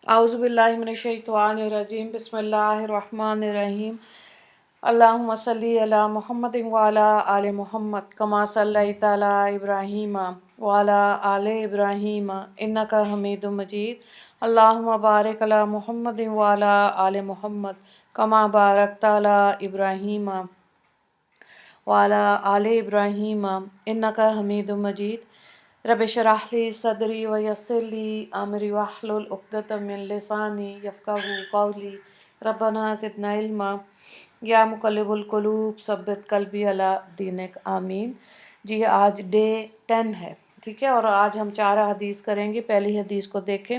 اعوذ باللہ من الشیطان الرجیم بسم اللہ الرحمن الرحیم اللہم صلی علی محمد وعلی آل محمد کما صلیت علی ابراہیم وعلی آل ابراہیم انک حمید مجید اللہم بارک علی محمد وعلی آل محمد کما بارکت علی ابراہیم وعلی آل ابراہیم انک حمید مجید رب اشرح لی صدری ویسر لی امری واحلل عقدۃ من لسانی یفقہوا قولی ربنا زدنا علما یا مقلب القلوب ثبت قلبی علی دینک آمین۔ جی آج ڈے 10 ہے، ٹھیک ہے، اور آج ہم 4 حدیث کریں گے۔ پہلی حدیث کو دیکھیں۔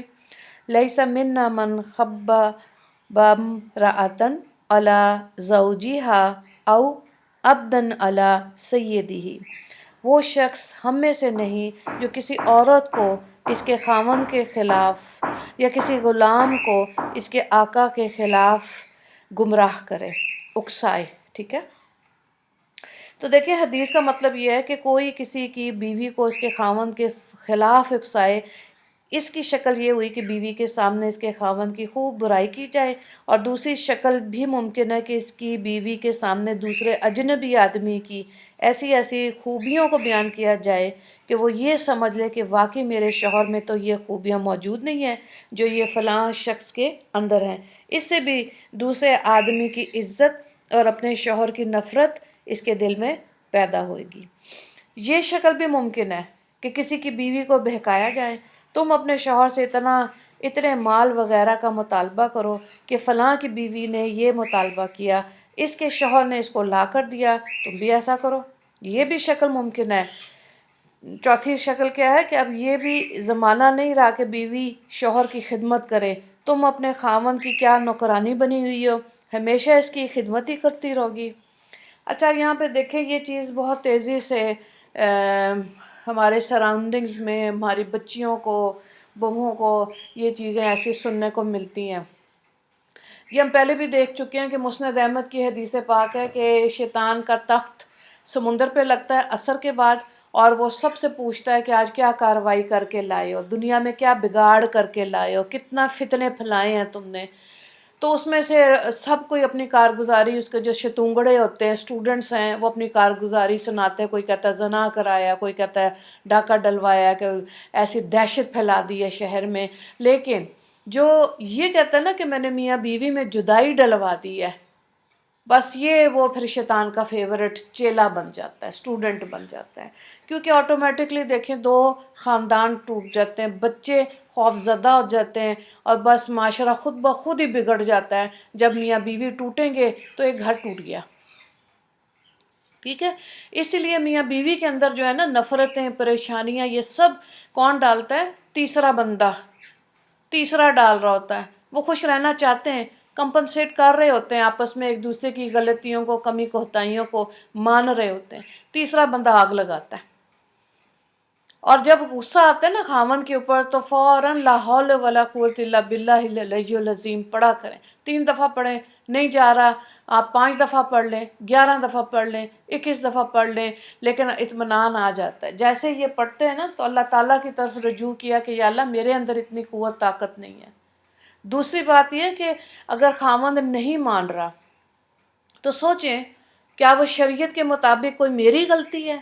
لیس منا من خب بامرأۃ علی زوجها او عبدن علی سیدہ، وہ شخص ہم میں سے نہیں جو کسی عورت کو اس کے خاوند کے خلاف یا کسی غلام کو اس کے آقا کے خلاف گمراہ کرے، اکسائے، ٹھیک ہے۔ تو دیکھیں حدیث کا مطلب یہ ہے کہ کوئی کسی کی بیوی کو اس کے خاوند کے خلاف اکسائے، اس کی شکل یہ ہوئی کہ بیوی کے سامنے اس کے خاوند کی خوب برائی کی جائے، اور دوسری شکل بھی ممکن ہے کہ اس کی بیوی کے سامنے دوسرے اجنبی آدمی کی ایسی ایسی خوبیوں کو بیان کیا جائے کہ وہ یہ سمجھ لے کہ واقعی میرے شوہر میں تو یہ خوبیاں موجود نہیں ہیں جو یہ فلاں شخص کے اندر ہیں۔ اس سے بھی دوسرے آدمی کی عزت اور اپنے شوہر کی نفرت اس کے دل میں پیدا ہوئے گی۔ یہ شکل بھی ممکن ہے کہ کسی کی بیوی کو بہکایا جائے، تم اپنے شوہر سے اتنے مال وغیرہ کا مطالبہ کرو کہ فلاں کی بیوی نے یہ مطالبہ کیا، اس کے شوہر نے اس کو لا کر دیا، تم بھی ایسا کرو۔ یہ بھی شکل ممکن ہے۔ چوتھی شکل کیا ہے کہ اب یہ بھی زمانہ نہیں رہا کہ بیوی شوہر کی خدمت کرے، تم اپنے خاوند کی کیا نوکرانی بنی ہوئی ہو، ہمیشہ اس کی خدمت ہی کرتی رہو گی۔ اچھا یہاں پہ دیکھیں یہ چیز بہت تیزی سے ہمارے سراؤنڈنگز میں ہماری بچیوں کو، بہوؤں کو یہ چیزیں ایسی سننے کو ملتی ہیں۔ یہ ہم پہلے بھی دیکھ چکے ہیں کہ مسند احمد کی حدیث پاک ہے کہ شیطان کا تخت سمندر پہ لگتا ہے عصر کے بعد، اور وہ سب سے پوچھتا ہے کہ آج کیا کارروائی کر کے لائے ہو، دنیا میں کیا بگاڑ کر کے لائے ہو، کتنا فتنے پھیلائے ہیں تم نے۔ تو اس میں سے سب کوئی اپنی کارگزاری، اس کے جو شتونگڑے ہوتے ہیں، اسٹوڈنٹس ہیں، وہ اپنی کارگزاری سناتے ہیں۔ کوئی کہتا ہے زنا کرایا، کوئی کہتا ہے ڈاکہ ڈلوایا، کہ ایسی دہشت پھیلا دی ہے شہر میں۔ لیکن جو یہ کہتا ہے نا کہ میں نے میاں بیوی میں جدائی ڈلوا دی ہے، بس یہ وہ پھر شیطان کا فیورٹ چیلا بن جاتا ہے، اسٹوڈنٹ بن جاتا ہے، کیونکہ آٹومیٹکلی دیکھیں 2 خاندان ٹوٹ جاتے ہیں، بچے خوف زدہ ہو جاتے ہیں، اور بس معاشرہ خود بخود ہی بگڑ جاتا ہے۔ جب میاں بیوی ٹوٹیں گے تو ایک گھر ٹوٹ گیا، ٹھیک ہے۔ اسی لیے میاں بیوی کے اندر جو ہے نا نفرتیں، پریشانیاں، یہ سب کون ڈالتا ہے؟ تیسرا بندہ، تیسرا ڈال رہا ہوتا ہے۔ وہ خوش رہنا چاہتے ہیں، کمپنسیٹ کر رہے ہوتے ہیں، آپس میں ایک دوسرے کی غلطیوں کو، کمی کوتاہیوں کو مان رہے ہوتے ہیں۔ تیسرا بندہ آگ لگاتا ہے، اور جب غصہ آتا ہے نا خاوند کے اوپر تو فوراً لا حول ولا قوت الا باللہ العلی العظیم پڑھا کریں۔ 3 دفعہ پڑھیں، نہیں جا رہا آپ 5 دفعہ پڑھ لیں، 11 دفعہ پڑھ لیں، 21 دفعہ پڑھ لیں، لیکن اطمینان آ جاتا ہے۔ جیسے یہ پڑھتے ہیں نا تو اللہ تعالیٰ کی طرف رجوع کیا کہ یا اللہ میرے اندر اتنی قوت طاقت نہیں ہے۔ دوسری بات یہ کہ اگر خاوند نہیں مان رہا تو سوچیں کیا وہ شریعت کے مطابق کوئی میری غلطی ہے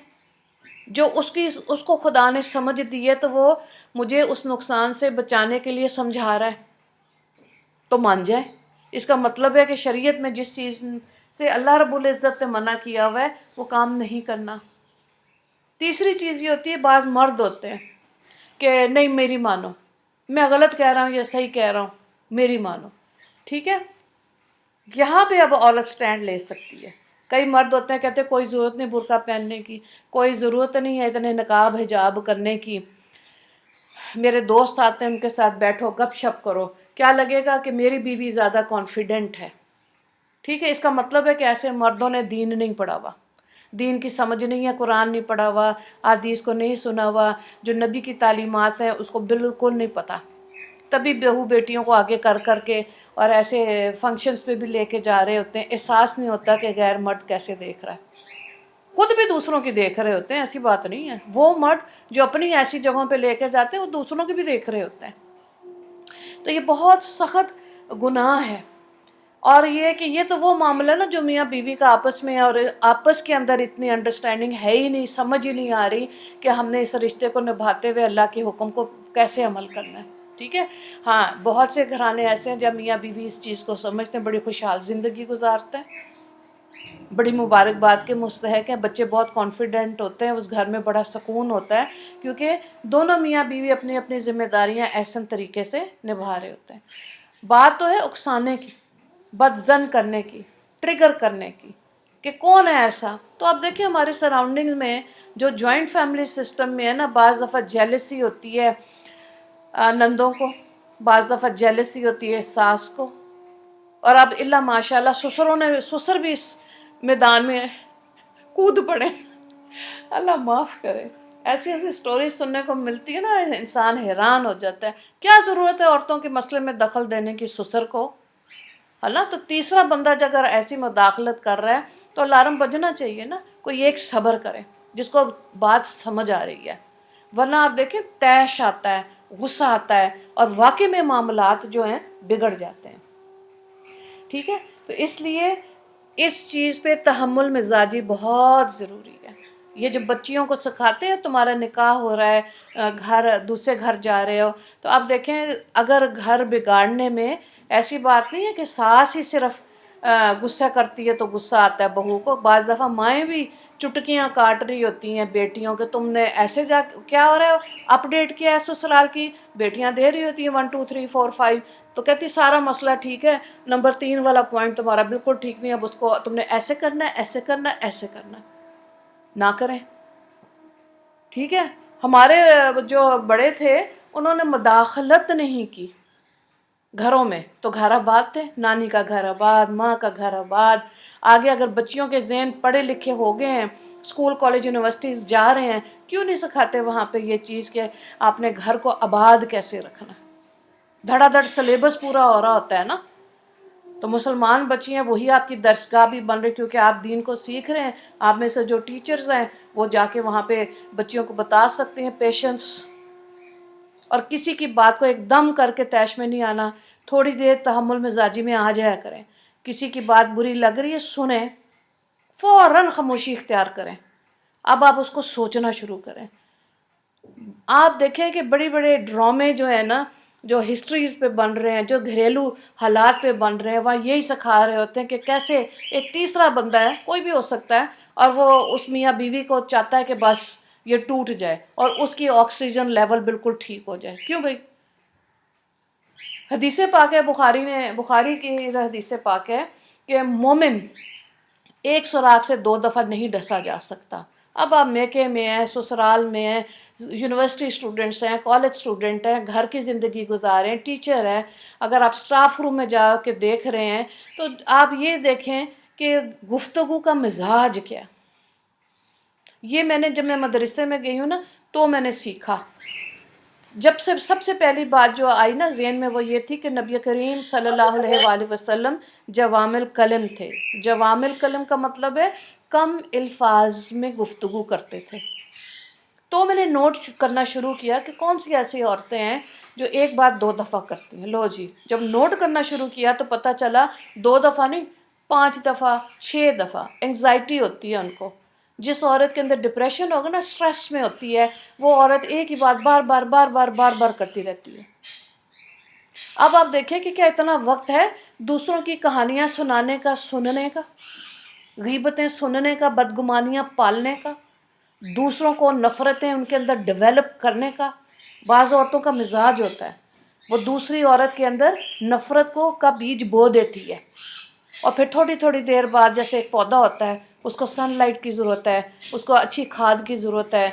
جو اس کو خدا نے سمجھ دی ہے، تو وہ مجھے اس نقصان سے بچانے کے لیے سمجھا رہا ہے، تو مان جائے۔ اس کا مطلب ہے کہ شریعت میں جس چیز سے اللہ رب العزت نے منع کیا ہوا ہے وہ کام نہیں کرنا۔ تیسری چیز یہ ہوتی ہے، بعض مرد ہوتے ہیں کہ نہیں میری مانو، میں غلط کہہ رہا ہوں یا صحیح کہہ رہا ہوں، میری مانو، ٹھیک ہے۔ یہاں پہ اب عورت سٹینڈ لے سکتی ہے۔ کئی مرد ہوتے ہیں کہتے ہیں کوئی ضرورت نہیں برقع پہننے کی، کوئی ضرورت نہیں ہے اتنے نقاب حجاب کرنے کی، میرے دوست آتے ہیں ان کے ساتھ بیٹھو گپ شپ کرو، کیا لگے گا کہ میری بیوی زیادہ کانفیڈنٹ ہے، ٹھیک ہے۔ اس کا مطلب ہے کہ ایسے مردوں نے دین نہیں پڑھا ہوا، دین کی سمجھ نہیں ہے، قرآن نہیں پڑھا ہوا، حدیث کو نہیں سنا ہوا، جو نبی کی تعلیمات ہیں اس کو بالکل نہیں پتہ، تبھی بہو بیٹیوں کو آگے کر کر کے اور ایسے فنکشنز پہ بھی لے کے جا رہے ہوتے ہیں۔ احساس نہیں ہوتا کہ غیر مرد کیسے دیکھ رہا ہے، خود بھی دوسروں کی دیکھ رہے ہوتے ہیں، ایسی بات نہیں ہے۔ وہ مرد جو اپنی ایسی جگہوں پہ لے کے جاتے ہیں وہ دوسروں کی بھی دیکھ رہے ہوتے ہیں۔ تو یہ بہت سخت گناہ ہے. اور یہ کہ یہ تو وہ معاملہ نا جو میاں بیوی کا آپس میں، اور آپس کے اندر اتنی انڈرسٹینڈنگ ہے ہی نہیں، سمجھ ہی نہیں آ رہی کہ ہم نے اس رشتے کو نبھاتے ہوئے اللہ کے حکم کو کیسے عمل کرنا ہے. ٹھیک ہے. ہاں، بہت سے گھرانے ایسے ہیں جب میاں بیوی اس چیز کو سمجھتے ہیں، بڑی خوشحال زندگی گزارتے ہیں، بڑی مبارکباد کے مستحق ہیں، بچے بہت کانفیڈنٹ ہوتے ہیں، اس گھر میں بڑا سکون ہوتا ہے، کیونکہ دونوں میاں بیوی اپنی اپنی ذمہ داریاں احسن طریقے سے نبھا رہے ہوتے ہیں. بات تو ہے اکسانے کی، بد زن کرنے کی، ٹریگر کرنے کی کہ کون ہے ایسا. تو آپ دیکھیں ہمارے سراؤنڈنگ میں جو جوائنٹ فیملی سسٹم میں ہے نا، بعض دفعہ جیلسی ہوتی ہے نندوں کو، بعض دفعہ جیلسی ہوتی ہے ساس کو، اور اب اللہ ماشاء اللہ سسر بھی اس میدان میں کود پڑے. اللہ معاف کرے. ایسی ایسی سٹوریز سننے کو ملتی ہے نا، انسان حیران ہو جاتا ہے. کیا ضرورت ہے عورتوں کے مسئلے میں دخل دینے کی سسر کو؟ تو تیسرا بندہ اگر ایسی مداخلت کر رہا ہے تو الارم بجنا چاہیے نا، کوئی ایک صبر کرے جس کو بات سمجھ آ رہی ہے. ورنہ آپ دیکھیں طیش آتا ہے، غصہ آتا ہے، اور واقعی میں معاملات جو ہیں بگڑ جاتے ہیں. ٹھیک ہے. تو اس لیے اس چیز پہ تحمل مزاجی بہت ضروری ہے. یہ جو بچیوں کو سکھاتے ہیں، تمہارا نکاح ہو رہا ہے، گھر دوسرے گھر جا رہے ہو، تو آپ دیکھیں اگر گھر بگاڑنے میں ایسی بات نہیں ہے کہ ساس ہی صرف غصہ کرتی ہے تو غصہ آتا ہے بہو کو. بعض دفعہ مائیں بھی چٹکیاں کاٹ رہی ہوتی ہیں بیٹیوں کے، تم نے ایسے کیا ہو رہا ہے، اپڈیٹ کیا ہے سسرال کی، بیٹیاں دے رہی ہوتی ہیں 1 2 3 4 5، تو کہتی سارا مسئلہ ٹھیک ہے، نمبر 3 والا پوائنٹ تمہارا بالکل ٹھیک نہیں ہے، اب اس کو تم نے ایسے کرنا ہے، ایسے کرنا ہے، ایسے کرنا ہے. نہ کریں. ٹھیک ہے. ہمارے جو بڑے تھے انہوں نے مداخلت نہیں کی گھروں میں، تو گھر آباد تھے. نانی کا گھر آباد، ماں کا گھر آباد. آگے اگر بچیوں کے ذہن پڑھے لکھے ہو گئے ہیں، اسکول کالج یونیورسٹیز جا رہے ہیں، کیوں نہیں سکھاتے وہاں پہ یہ چیز کہ آپ نے گھر کو آباد کیسے رکھنا. دھڑا دھڑ سلیبس پورا ہو رہا ہوتا ہے نا، تو مسلمان بچی ہیں وہی آپ کی درسگاہ بھی بن رہی، کیونکہ آپ دین کو سیکھ رہے ہیں. آپ میں سے جو ٹیچرز ہیں وہ جا کے وہاں پہ بچیوں کو بتا سکتے ہیں پیشنس، اور کسی کی بات کو ایک دم کر کے طیش میں نہیں آنا. تھوڑی دیر تحمل مزاجی میں آ جایا کریں. کسی کی بات بری لگ رہی ہے، سنیں، فوراً خاموشی اختیار کریں. اب آپ اس کو سوچنا شروع کریں. آپ دیکھیں کہ بڑی بڑے ڈرامے جو ہیں نا، جو ہسٹریز پہ بن رہے ہیں، جو گھریلو حالات پہ بن رہے ہیں، وہاں یہی سکھا رہے ہوتے ہیں کہ کیسے ایک تیسرا بندہ ہے، کوئی بھی ہو سکتا ہے، اور وہ اس میاں بیوی کو چاہتا ہے کہ بس یہ ٹوٹ جائے اور اس کی آکسیجن لیول بالکل ٹھیک ہو جائے. کیوں بھائی؟ حدیث پاک ہے، بخاری کی حدیث پاک ہے کہ مومن ایک سوراخ سے 2 دفعہ نہیں ڈسا جا سکتا. اب آپ میکے میں ہیں، سسرال میں ہیں، یونیورسٹی اسٹوڈنٹس ہیں، کالج اسٹوڈنٹ ہیں، گھر کی زندگی گزار رہے ہیں، ٹیچر ہیں، اگر آپ اسٹاف روم میں جا کے دیکھ رہے ہیں تو آپ یہ دیکھیں کہ گفتگو کا مزاج کیا. یہ جب میں مدرسے میں گئی ہوں نا تو میں نے سیکھا. جب سے سب سے پہلی بات جو آئی نا ذہن میں وہ یہ تھی کہ نبی کریم صلی اللہ علیہ وآلہ وسلم جوام الکلم تھے. جوام الکلم کا مطلب ہے کم الفاظ میں گفتگو کرتے تھے. تو میں نے نوٹ کرنا شروع کیا کہ کون سی ایسی عورتیں ہیں جو ایک بات 2 دفعہ کرتی ہیں. لو جی، جب نوٹ کرنا شروع کیا تو پتہ چلا 2 دفعہ نہیں، 5 دفعہ، 6 دفعہ. انگزائٹی ہوتی ہے ان کو. جس عورت کے اندر ڈپریشن ہوگا نا، سٹریس میں ہوتی ہے، وہ عورت ایک ہی بات بار بار بار بار بار بار کرتی رہتی ہے. اب آپ دیکھیں کہ کیا اتنا وقت ہے دوسروں کی کہانیاں سنانے کا، سننے کا، غیبتیں سننے کا، بدگمانیاں پالنے کا، دوسروں کو نفرتیں ان کے اندر ڈیولپ کرنے کا. بعض عورتوں کا مزاج ہوتا ہے وہ دوسری عورت کے اندر نفرت کا بیج بو دیتی ہے، اور پھر تھوڑی تھوڑی دیر بعد جیسے ایک پودا ہوتا ہے، اس کو سن لائٹ کی ضرورت ہے، اس کو اچھی کھاد کی ضرورت ہے،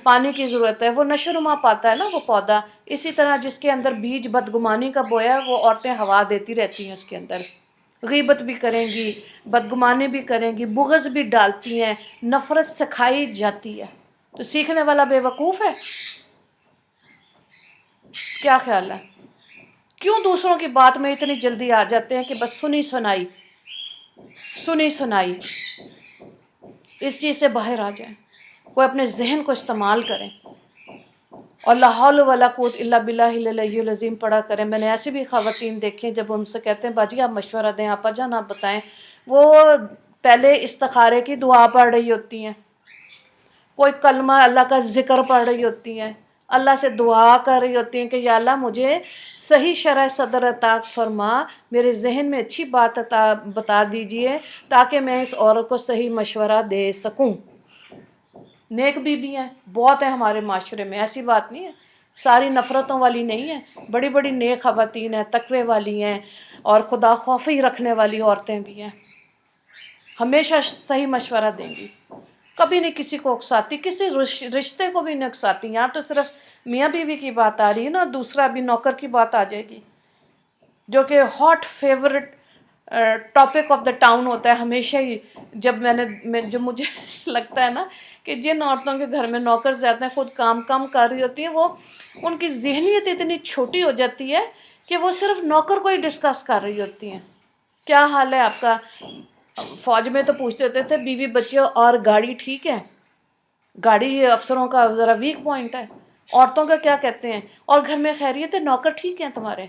پانی کی ضرورت ہے، وہ نشو نما پاتا ہے نا وہ پودا. اسی طرح جس کے اندر بیج بدگمانی کا بویا ہے، وہ عورتیں ہوا دیتی رہتی ہیں اس کے اندر. غیبت بھی کریں گی، بدگمانی بھی کریں گی، بغض بھی ڈالتی ہیں، نفرت سکھائی جاتی ہے. تو سیکھنے والا بے وقوف ہے. کیا خیال ہے؟ کیوں دوسروں کی بات میں اتنی جلدی آ جاتے ہیں کہ بس سنی سنائی. اس چیز سے باہر آ جائیں، کوئی اپنے ذہن کو استعمال کریں اور لا حول ولا قوت الا باللہ العلی العظیم پڑھا کریں. میں نے ایسی بھی خواتین دیکھی جب ان سے کہتے ہیں باجی آپ مشورہ دیں، آپا جان آپ بتائیں، وہ پہلے استخارے کی دعا پڑھ رہی ہوتی ہیں، کوئی کلمہ اللہ کا ذکر پڑھ رہی ہوتی ہیں، اللہ سے دعا کر رہی ہوتی ہیں کہ یا اللہ مجھے صحیح شرح صدر عطا فرما، میرے ذہن میں اچھی بات بتا دیجئے تاکہ میں اس عورت کو صحیح مشورہ دے سکوں. نیک بیوی ہیں بہت ہیں ہمارے معاشرے میں، ایسی بات نہیں ہے، ساری نفرتوں والی نہیں ہیں، بڑی بڑی نیک خواتین ہیں، تقوی والی ہیں اور خدا خوفی رکھنے والی عورتیں بھی ہیں، ہمیشہ صحیح مشورہ دیں گی، کبھی نہیں کسی کو اکساتی، کسی رشتے کو بھی نہیں اکساتی. یہاں تو صرف میاں بیوی کی بات آ رہی ہے نا، دوسرا بھی نوکر کی بات آ جائے گی جو کہ hot favourite topic of the town ہوتا ہے ہمیشہ ہی. جب جو مجھے لگتا ہے نا کہ جن عورتوں کے گھر میں نوکر زیادہ ہیں، خود کام کم کر رہی ہوتی ہیں، وہ ان کی ذہنیت اتنی چھوٹی ہو جاتی ہے کہ وہ صرف نوکر کو ہی ڈسکس کر رہی ہوتی ہیں. کیا حال ہے آپ کا؟ فوج میں تو پوچھتے ہوتے تھے بیوی بچے اور گاڑی ٹھیک ہے؟ گاڑی افسروں کا ذرا ویک پوائنٹ ہے. عورتوں کا کیا کہتے ہیں؟ اور گھر میں خیریت ہے؟ نوکر ٹھیک ہیں تمہارے؟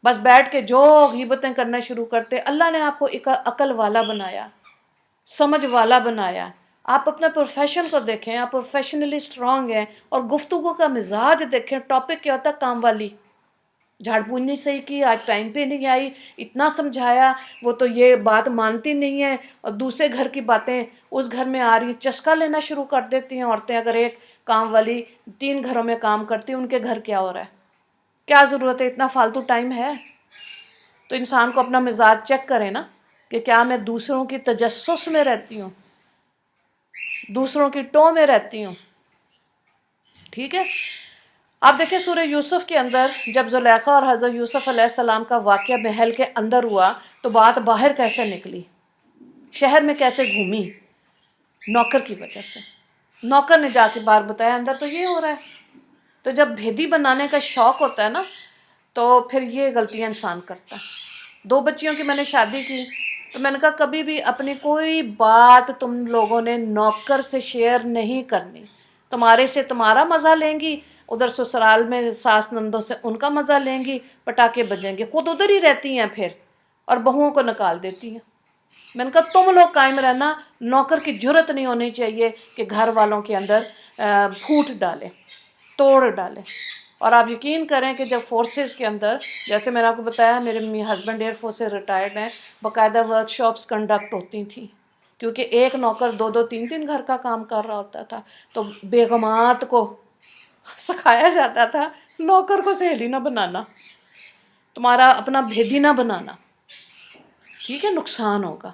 بس بیٹھ کے جو غیبتیں کرنا شروع کرتے. اللہ نے آپ کو ایک عقل والا بنایا، سمجھ والا بنایا. آپ اپنا پروفیشن کو دیکھیں، آپ پروفیشنلی اسٹرانگ ہیں، اور گفتگو کا مزاج دیکھیں. ٹاپک کیا ہوتا ہے؟ کام والی، جھاڑ پونجھ نہیں صحیح کی، آج ٹائم پہ نہیں آئی، اتنا سمجھایا وہ تو یہ بات مانتی نہیں ہے، اور دوسرے گھر کی باتیں اس گھر میں آ رہی ہیں. چسکا لینا شروع کر دیتی ہیں عورتیں. اگر ایک کام والی 3 گھروں میں کام کرتی، ان کے گھر کیا ہو رہا ہے؟ کیا ضرورت ہے؟ اتنا فالتو ٹائم ہے؟ تو انسان کو اپنا مزاج چیک کرے نا کہ کیا میں دوسروں کی تجسس میں رہتی ہوں، دوسروں کی ٹو میں رہتی ہوں. ٹھیک ہے. آپ دیکھیں سورہ یوسف کے اندر جب زلیخا اور حضرت یوسف علیہ السلام کا واقعہ محل کے اندر ہوا تو بات باہر کیسے نکلی، شہر میں کیسے گھومی؟ نوکر کی وجہ سے. نوکر نے جا کے بار بتایا اندر تو یہ ہو رہا ہے. تو جب بھیدی بنانے کا شوق ہوتا ہے نا تو پھر یہ غلطیاں انسان کرتا ہے. 2 بچیوں کی میں نے شادی کی تو میں نے کہا کبھی بھی اپنی کوئی بات تم لوگوں نے نوکر سے شیئر نہیں کرنی. تمہارے سے تمہارا مزہ لیں گی، ادھر سسرال میں ساس نندوں سے ان کا مزہ لیں گی، پٹاخے بجیں گے، خود ادھر ہی رہتی ہیں پھر اور بہوؤں کو نکال دیتی ہیں. میں نے کہا تم لوگ قائم رہنا. نوکر کی جرت نہیں ہونی چاہیے کہ گھر والوں کے اندر پھوٹ ڈالے، توڑ ڈالے. اور آپ یقین کریں کہ جب فورسز کے اندر، جیسے میں نے آپ کو بتایا میرے ہسبینڈ ایئر فورس سے ریٹائرڈ ہیں، باقاعدہ ورک شاپس کنڈکٹ ہوتی تھیں کیونکہ ایک نوکر 2 3 گھر کا کام کر رہا ہوتا تھا. تو بیگمات کو سکھایا جاتا تھا نوکر کو سہیلی نہ بنانا، تمہارا اپنا بھیدی نہ بنانا، ٹھیک ہے، نقصان ہوگا.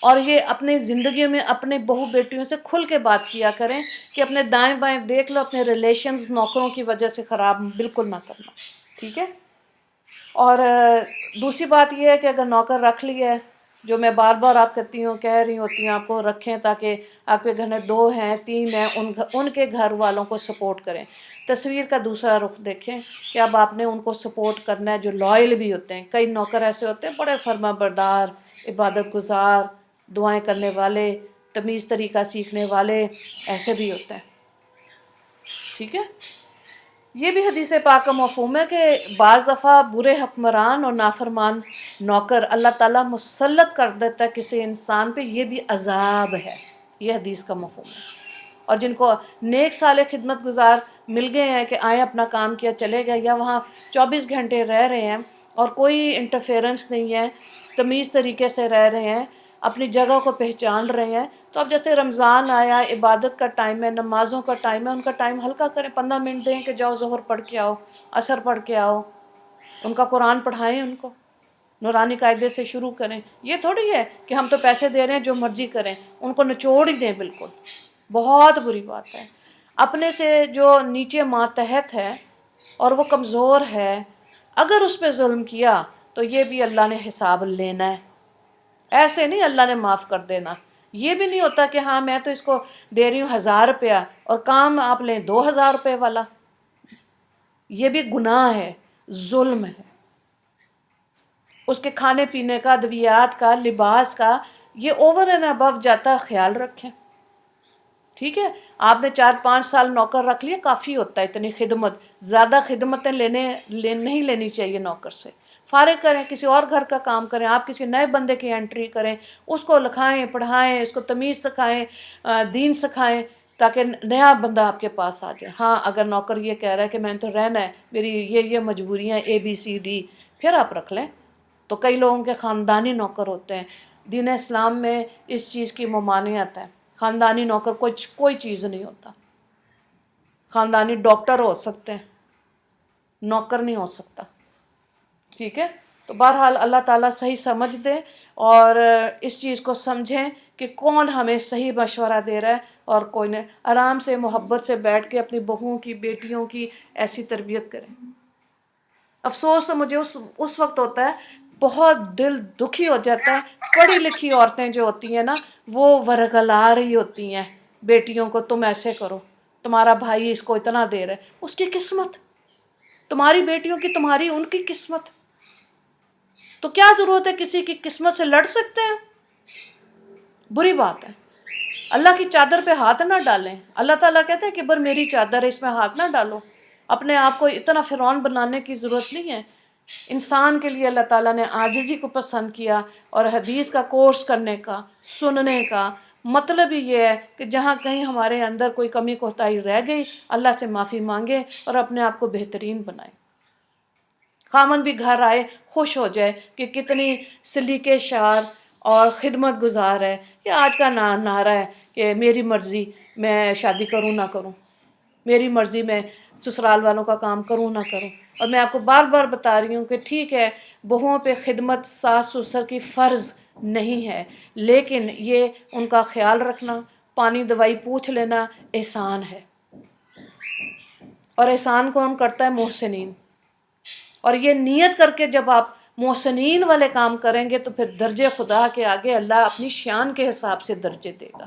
اور یہ اپنی زندگی میں اپنے بہو بیٹیوں سے کھل کے بات کیا کریں کہ اپنے دائیں بائیں دیکھ لو، اپنے ریلیشنز نوکروں کی وجہ سے خراب بالکل نہ کرنا. ٹھیک ہے. اور دوسری بات یہ ہے کہ اگر نوکر رکھ لیا ہے، جو میں بار بار آپ کہتی ہوں، کہہ رہی ہوتی ہوں آپ کو، رکھیں تاکہ آپ کے گھر میں 2 ہیں 3 ہیں، ان کے گھر والوں کو سپورٹ کریں. تصویر کا دوسرا رخ دیکھیں کہ اب آپ نے ان کو سپورٹ کرنا ہے جو لائل بھی ہوتے ہیں. کئی نوکر ایسے ہوتے ہیں بڑے فرما بردار، عبادت گزار، دعائیں کرنے والے، تمیز طریقہ سیکھنے والے، ایسے بھی ہوتے ہیں. ٹھیک ہے. یہ بھی حدیث پاک کا مفہوم ہے کہ بعض دفعہ برے حکمران اور نافرمان نوکر اللہ تعالیٰ مسلط کر دیتا ہے کسی انسان پہ، یہ بھی عذاب ہے. یہ حدیث کا مفہوم ہے. اور جن کو نیک صالح خدمت گزار مل گئے ہیں کہ آئیں اپنا کام کیا چلے گئے، یا وہاں 24 گھنٹے رہ رہے ہیں اور کوئی انٹرفیئرنس نہیں ہے، تمیز طریقے سے رہ رہے ہیں، اپنی جگہ کو پہچان رہے ہیں. تو اب جیسے رمضان آیا، عبادت کا ٹائم ہے، نمازوں کا ٹائم ہے، ان کا ٹائم ہلکا کریں. 15 منٹ دیں کہ جاؤ ظہر پڑھ کے آؤ، عصر پڑھ کے آؤ، ان کا قرآن پڑھائیں، ان کو نورانی قاعدے سے شروع کریں. یہ تھوڑی ہے کہ ہم تو پیسے دے رہے ہیں جو مرضی کریں، ان کو نچوڑ ہی دیں. بالکل بہت بری بات ہے. اپنے سے جو نیچے ماتحت ہے اور وہ کمزور ہے، اگر اس پہ ظلم کیا تو یہ بھی اللہ نے حساب لینا ہے. ایسے نہیں اللہ نے معاف کر دینا. یہ بھی نہیں ہوتا کہ ہاں میں تو اس کو دے رہی ہوں 1000 روپیہ اور کام آپ لیں 2000 روپے والا. یہ بھی گناہ ہے، ظلم ہے. اس کے کھانے پینے کا، ادویات کا، لباس کا، یہ اوور اینڈ ابو جاتا، خیال رکھیں. ٹھیک ہے، آپ نے 4-5 سال نوکر رکھ لیا، کافی ہوتا ہے اتنی خدمت، زیادہ خدمتیں نہیں لینی چاہیے نوکر سے، فارغ کریں، کسی اور گھر کا کام کریں، آپ کسی نئے بندے کی انٹری کریں، اس کو لکھائیں پڑھائیں، اس کو تمیز سکھائیں، دین سکھائیں، تاکہ نیا بندہ آپ کے پاس آ جائے۔ ہاں اگر نوکر یہ کہہ رہا ہے کہ میں نے تو رہنا ہے، میری یہ مجبوریاں ABCD، پھر آپ رکھ لیں۔ تو کئی لوگوں کے خاندانی نوکر ہوتے ہیں، دین اسلام میں اس چیز کی ممانعت ہے، خاندانی نوکر کوئی چیز نہیں ہوتا، خاندانی ڈاکٹر ہو سکتے ہیں، نوکر نہیں ہو سکتا، ٹھیک ہے۔ تو بہرحال اللہ تعالیٰ صحیح سمجھ دے اور اس چیز کو سمجھیں کہ کون ہمیں صحیح مشورہ دے رہا ہے اور کوئی نہیں، آرام سے محبت سے بیٹھ کے اپنی بہوؤں کی بیٹیوں کی ایسی تربیت کریں۔ افسوس تو مجھے اس وقت ہوتا ہے، بہت دل دکھی ہو جاتا ہے، پڑھی لکھی عورتیں جو ہوتی ہیں نا، وہ ورگلا رہی ہوتی ہیں بیٹیوں کو، تم ایسے کرو، تمہارا بھائی اس کو اتنا دے رہا ہے، اس کی قسمت، تمہاری بیٹیوں کی، تمہاری ان کی قسمت، تو کیا ضرورت ہے کسی کی قسمت سے لڑ سکتے ہیں؟ بری بات ہے۔ اللہ کی چادر پہ ہاتھ نہ ڈالیں، اللہ تعالیٰ کہتے ہیں کہ بر میری چادر ہے، اس میں ہاتھ نہ ڈالو، اپنے آپ کو اتنا فرعون بنانے کی ضرورت نہیں ہے۔ انسان کے لیے اللہ تعالیٰ نے عاجزی کو پسند کیا، اور حدیث کا کورس کرنے کا، سننے کا مطلب ہی یہ ہے کہ جہاں کہیں ہمارے اندر کوئی کمی کوتاہی رہ گئی، اللہ سے معافی مانگے اور اپنے آپ کو بہترین بنائے۔ خامن بھی گھر آئے خوش ہو جائے کہ کتنی سلیقے شار اور خدمت گزار ہے۔ یہ آج کا نعرہ ہے کہ میری مرضی میں شادی کروں نہ کروں، میری مرضی میں سسرال والوں کا کام کروں نہ کروں۔ اور میں آپ کو بار بار بتا رہی ہوں کہ ٹھیک ہے، بہوؤں پہ خدمت ساس سسر کی فرض نہیں ہے، لیکن یہ ان کا خیال رکھنا، پانی دوائی پوچھ لینا احسان ہے، اور احسان کون کرتا ہے؟ محسنین۔ اور یہ نیت کر کے جب آپ محسنین والے کام کریں گے تو پھر درجے خدا کے آگے اللہ اپنی شان کے حساب سے درجے دے گا۔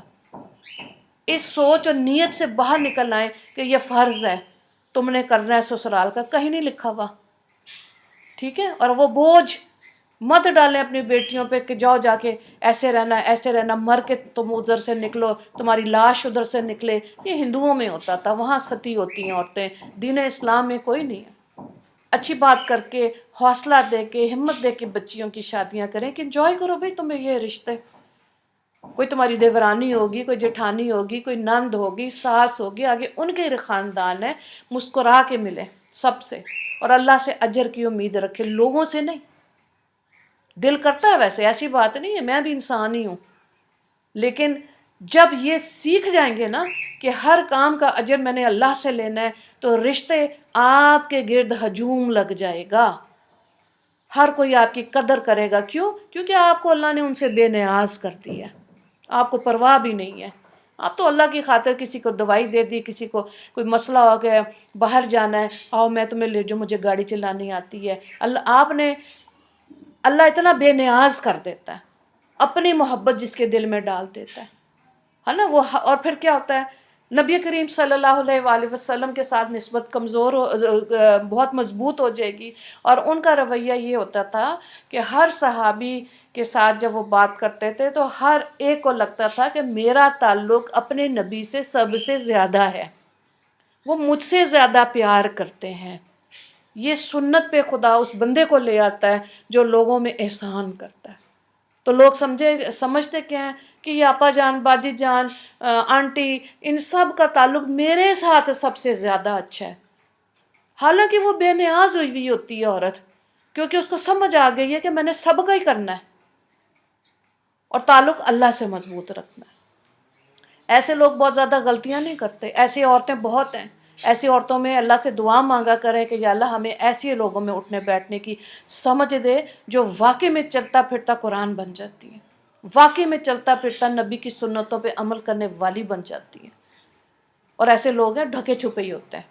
اس سوچ اور نیت سے باہر نکل آئیں کہ یہ فرض ہے، تم نے کرنا ہے سسرال کا، کہیں نہیں لکھا ہوا، ٹھیک ہے۔ اور وہ بوجھ مت ڈالیں اپنی بیٹیوں پہ کہ جاؤ جا کے ایسے رہنا ایسے رہنا، مر کے تم ادھر سے نکلو، تمہاری لاش ادھر سے نکلے۔ یہ ہندوؤں میں ہوتا تھا، وہاں ستی ہوتی ہیں عورتیں، دین اسلام میں کوئی نہیں ہے۔ اچھی بات کر کے، حوصلہ دے کے، ہمت دے کے بچیوں کی شادیاں کریں کہ انجوائے کرو بھائی تمہیں یہ رشتے، کوئی تمہاری دیورانی ہوگی، کوئی جٹھانی ہوگی، کوئی نند ہوگی، ساس ہوگی، آگے ان کے خاندان ہے، مسکرا کے ملے سب سے، اور اللہ سے اجر کی امید رکھے، لوگوں سے نہیں۔ دل کرتا ہے ویسے، ایسی بات نہیں ہے، میں بھی انسان ہی ہوں، لیکن جب یہ سیکھ جائیں گے نا کہ ہر کام کا اجر میں نے اللہ سے لینا ہے، تو رشتے آپ کے گرد ہجوم لگ جائے گا، ہر کوئی آپ کی قدر کرے گا۔ کیوں؟ کیونکہ آپ کو اللہ نے ان سے بے نیاز کر دی ہے، آپ کو پرواہ بھی نہیں ہے۔ آپ تو اللہ کی خاطر کسی کو دوائی دے دی، کسی کو کوئی مسئلہ ہو گیا، باہر جانا ہے، آؤ میں تمہیں لے جو، مجھے گاڑی چلانی آتی ہے، اللہ اتنا بے نیاز کر دیتا ہے، اپنی محبت جس کے دل میں ڈال دیتا ہے نا وہ۔ اور پھر کیا ہوتا ہے، نبی کریم صلی اللہ علیہ وآلہ وسلم کے ساتھ نسبت بہت مضبوط ہو جائے گی، اور ان کا رویہ یہ ہوتا تھا کہ ہر صحابی کے ساتھ جب وہ بات کرتے تھے تو ہر ایک کو لگتا تھا کہ میرا تعلق اپنے نبی سے سب سے زیادہ ہے، وہ مجھ سے زیادہ پیار کرتے ہیں۔ یہ سنت پہ خدا اس بندے کو لے آتا ہے جو لوگوں میں احسان کرتا ہے۔ تو لوگ سمجھتے کیا ہیں کہ یہ آپا جان، باجی جان، آنٹی، ان سب کا تعلق میرے ساتھ سب سے زیادہ اچھا ہے، حالانکہ وہ بے نیاز ہوئی ہوتی ہے عورت، کیونکہ اس کو سمجھ آ گئی ہے کہ میں نے سب کا ہی کرنا ہے اور تعلق اللہ سے مضبوط رکھنا ہے۔ ایسے لوگ بہت زیادہ غلطیاں نہیں کرتے، ایسی عورتیں بہت ہیں۔ ایسی عورتوں میں اللہ سے دعا مانگا کریں کہ یا اللہ ہمیں ایسی لوگوں میں اٹھنے بیٹھنے کی سمجھ دے جو واقعی میں چلتا پھرتا قرآن بن جاتی ہے، واقعی میں چلتا پھرتا نبی کی سنتوں پہ عمل کرنے والی بن جاتی ہے۔ اور ایسے لوگ ہیں ڈھکے چھپے ہی ہوتے ہیں،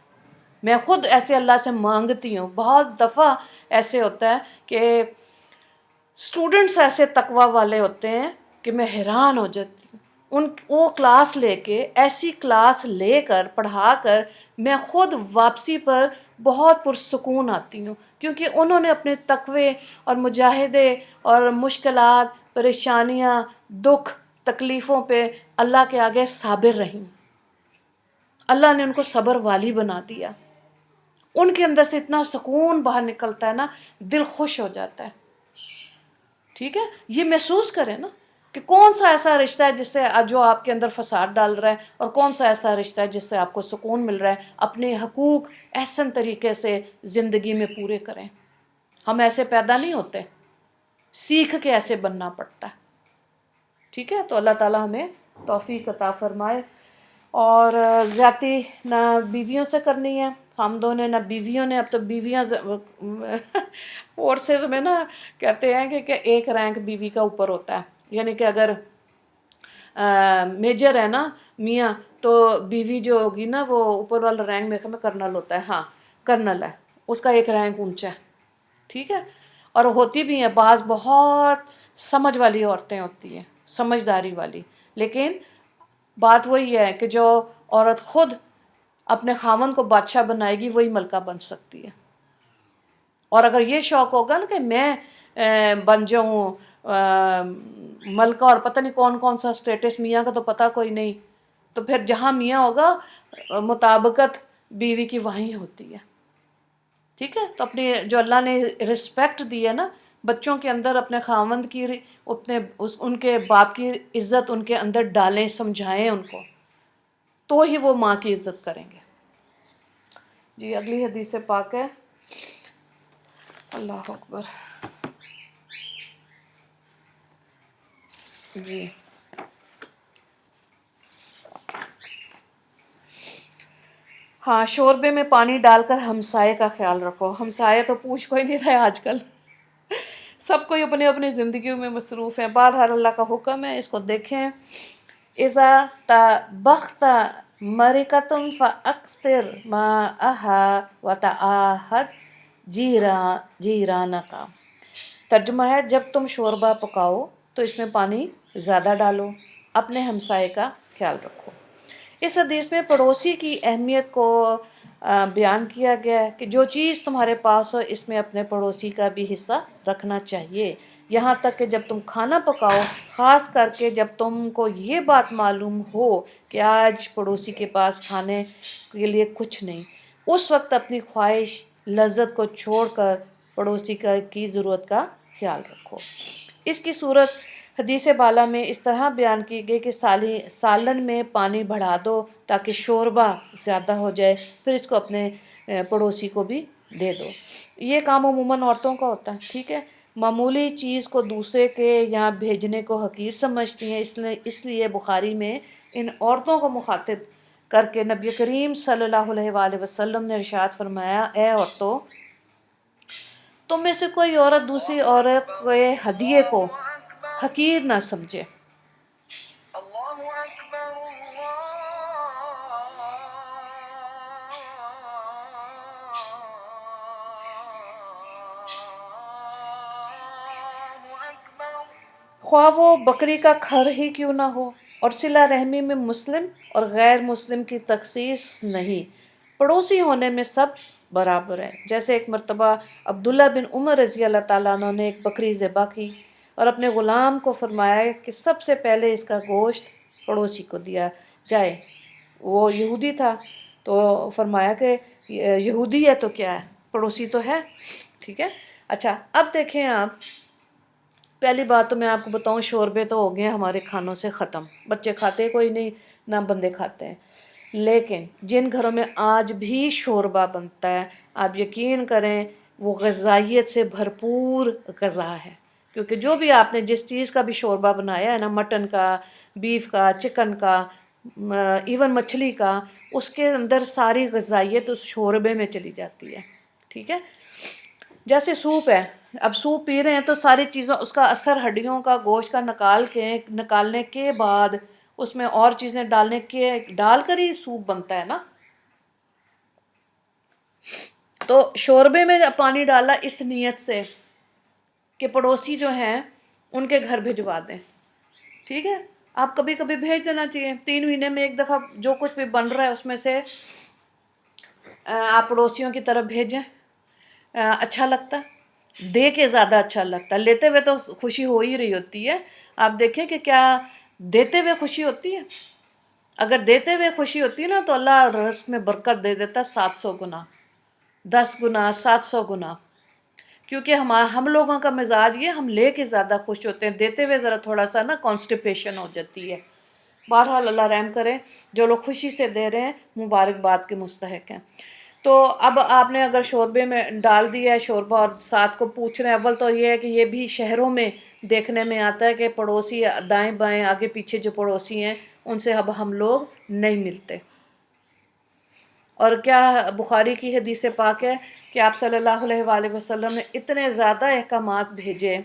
میں خود ایسے اللہ سے مانگتی ہوں۔ بہت دفعہ ایسے ہوتا ہے کہ اسٹوڈنٹس ایسے تقوی والے ہوتے ہیں کہ میں حیران ہو جاتی ہوں، وہ کلاس لے کے، ایسی کلاس لے کر پڑھا کر میں خود واپسی پر بہت پرسکون آتی ہوں، کیونکہ انہوں نے اپنے تقوی اور مجاہدے اور مشکلات، پریشانیاں، دکھ تکلیفوں پہ اللہ کے آگے صابر رہیں۔ اللہ نے ان کو صبر والی بنا دیا. ان کے اندر سے اتنا سکون باہر نکلتا ہے نا، دل خوش ہو جاتا ہے. ٹھیک ہے، یہ محسوس کریں نا کہ کون سا ایسا رشتہ ہے جس سے جو آپ کے اندر فساد ڈال رہا ہے، اور کون سا ایسا رشتہ ہے جس سے آپ کو سکون مل رہا ہے. اپنے حقوق احسن طریقے سے زندگی میں پورے کریں. ہم ایسے پیدا نہیں ہوتے، سیکھ کے ایسے بننا پڑتا ہے. ٹھیک ہے، تو اللہ تعالیٰ ہمیں توفیق عطا فرمائے. اور زیادتی نہ بیویوں سے کرنی ہے. ہم دونوں نہ بیویوں نے، اب تو بیویاں فورسز میں نا کہتے ہیں کہ ایک رینک بیوی کا اوپر ہوتا ہے. یعنی کہ اگر میجر ہے نا میاں، تو بیوی جو ہوگی نا وہ اوپر والا رینک میں کرنل ہوتا ہے. ہاں کرنل ہے، اس کا ایک رینک اونچا ہے. ٹھیک ہے، اور ہوتی بھی ہیں بعض بہت سمجھ والی عورتیں ہوتی ہیں، سمجھداری والی. لیکن بات وہی ہے کہ جو عورت خود اپنے خاوند کو بادشاہ بنائے گی وہی ملکہ بن سکتی ہے. اور اگر یہ شوق ہوگا نا کہ میں بن جاؤں ملکہ، اور پتہ نہیں کون کون سا سٹیٹس، میاں کا تو پتہ کوئی نہیں، تو پھر جہاں میاں ہوگا مطابقت بیوی کی وہیں ہوتی ہے. ٹھیک ہے، تو اپنی جو اللہ نے رسپیکٹ دی ہے نا بچوں کے اندر، اپنے خاوند کی، ان کے باپ کی عزت ان کے اندر ڈالیں، سمجھائیں ان کو، تو ہی وہ ماں کی عزت کریں گے. جی اگلی حدیث پاک ہے. اللہ اکبر. جی ہاں، شوربے میں پانی ڈال کر ہمسائے کا خیال رکھو. ہمسائے تو پوچھ کوئی نہیں رہا آج کل، سب کوئی اپنے اپنی زندگیوں میں مصروف ہیں. بہرحال اللہ کا حکم ہے، اس کو دیکھیں. اذا طبخت مرقۃ فاکثر ماءها وتعاہد جیرانک. ترجمہ ہے، جب تم شوربہ پکاؤ تو اس میں پانی زیادہ ڈالو، اپنے ہمسائے کا خیال رکھو. اس حدیث میں پڑوسی کی اہمیت کو بیان کیا گیا ہے کہ جو چیز تمہارے پاس ہو اس میں اپنے پڑوسی کا بھی حصہ رکھنا چاہیے. یہاں تک کہ جب تم کھانا پکاؤ، خاص کر کے جب تم کو یہ بات معلوم ہو کہ آج پڑوسی کے پاس کھانے کے لیے کچھ نہیں، اس وقت اپنی خواہش لذت کو چھوڑ کر پڑوسی کی ضرورت کا خیال رکھو. اس کی صورت حدیث بالا میں اس طرح بیان کی گئی کہ سالن میں پانی بڑھا دو تاکہ شوربہ زیادہ ہو جائے، پھر اس کو اپنے پڑوسی کو بھی دے دو. یہ کام عموماً عورتوں کا ہوتا ہے. ٹھیک ہے، معمولی چیز کو دوسرے کے یہاں بھیجنے کو حقیر سمجھتی ہیں. اس لیے بخاری میں ان عورتوں کو مخاطب کر کے نبی کریم صلی اللہ علیہ وآلہ وسلم نے ارشاد فرمایا، اے عورتوں، تم میں سے کوئی عورت دوسری عورت کے ہدیے کو حقیر نہ سمجھے. خواہ وہ بکری کا کھر ہی کیوں نہ ہو. اور صلہ رحمی میں مسلم اور غیر مسلم کی تخصیص نہیں، پڑوسی ہونے میں سب برابر ہیں. جیسے ایک مرتبہ عبداللہ بن عمر رضی اللہ تعالیٰ عنہ نے ایک بکری ذبح کی اور اپنے غلام کو فرمایا کہ سب سے پہلے اس کا گوشت پڑوسی کو دیا جائے. وہ یہودی تھا، تو فرمایا کہ یہودی ہے تو کیا ہے، پڑوسی تو ہے. ٹھیک ہے. اچھا اب دیکھیں آپ، پہلی بات تو میں آپ کو بتاؤں، شوربے تو ہو گئے ہمارے کھانوں سے ختم، بچے کھاتے کوئی نہیں، نہ بندے کھاتے ہیں. لیکن جن گھروں میں آج بھی شوربہ بنتا ہے، آپ یقین کریں وہ غذائیت سے بھرپور غذا ہے. کیونکہ جو بھی آپ نے جس چیز کا بھی شوربہ بنایا ہے نا، مٹن کا، بیف کا، چکن کا، ایون مچھلی کا، اس کے اندر ساری غذائیت اس شوربے میں چلی جاتی ہے. ٹھیک ہے. جیسے سوپ ہے، اب سوپ پی رہے ہیں تو ساری چیزوں، اس کا اثر ہڈیوں کا، گوشت کا نکالنے کے بعد اس میں اور چیزیں ڈال کر ہی سوپ بنتا ہے نا. تو شوربے میں پانی ڈالا اس نیت سے کہ پڑوسی جو ہیں ان کے گھر بھجوا دیں. ٹھیک ہے. آپ کبھی کبھی بھیج دینا چاہیے، 3 مہینے میں ایک دفعہ جو کچھ بھی بن رہا ہے اس میں سے آپ پڑوسیوں کی طرف بھیجیں. اچھا لگتا ہے، دے کے زیادہ اچھا لگتا ہے. لیتے ہوئے تو خوشی ہو ہی رہی ہوتی ہے. آپ دیکھیں کہ کیا دیتے ہوئے خوشی ہوتی ہے. اگر دیتے ہوئے خوشی ہوتی نا تو اللہ رزق میں برکت دے دیتا 700 گنا، 10 گنا، 700 گنا. کیونکہ ہم لوگوں کا مزاج یہ، ہم لے کے زیادہ خوش ہوتے ہیں، دیتے ہوئے ذرا تھوڑا سا نا کانسٹیپیشن ہو جاتی ہے. بہرحال اللہ رحم کرے، جو لوگ خوشی سے دے رہے ہیں مبارکباد کے مستحق ہیں. تو اب آپ نے اگر شوربے میں ڈال دیا ہے شوربہ اور ساتھ کو پوچھ رہے ہیں، اول تو یہ ہے کہ یہ بھی شہروں میں دیکھنے میں آتا ہے کہ پڑوسی دائیں بائیں آگے پیچھے جو پڑوسی ہیں ان سے اب ہم لوگ نہیں ملتے. اور کیا بخاری کی حدیث پاک ہے کہ آپ صلی اللہ علیہ وآلہ وسلم نے اتنے زیادہ احکامات بھیجے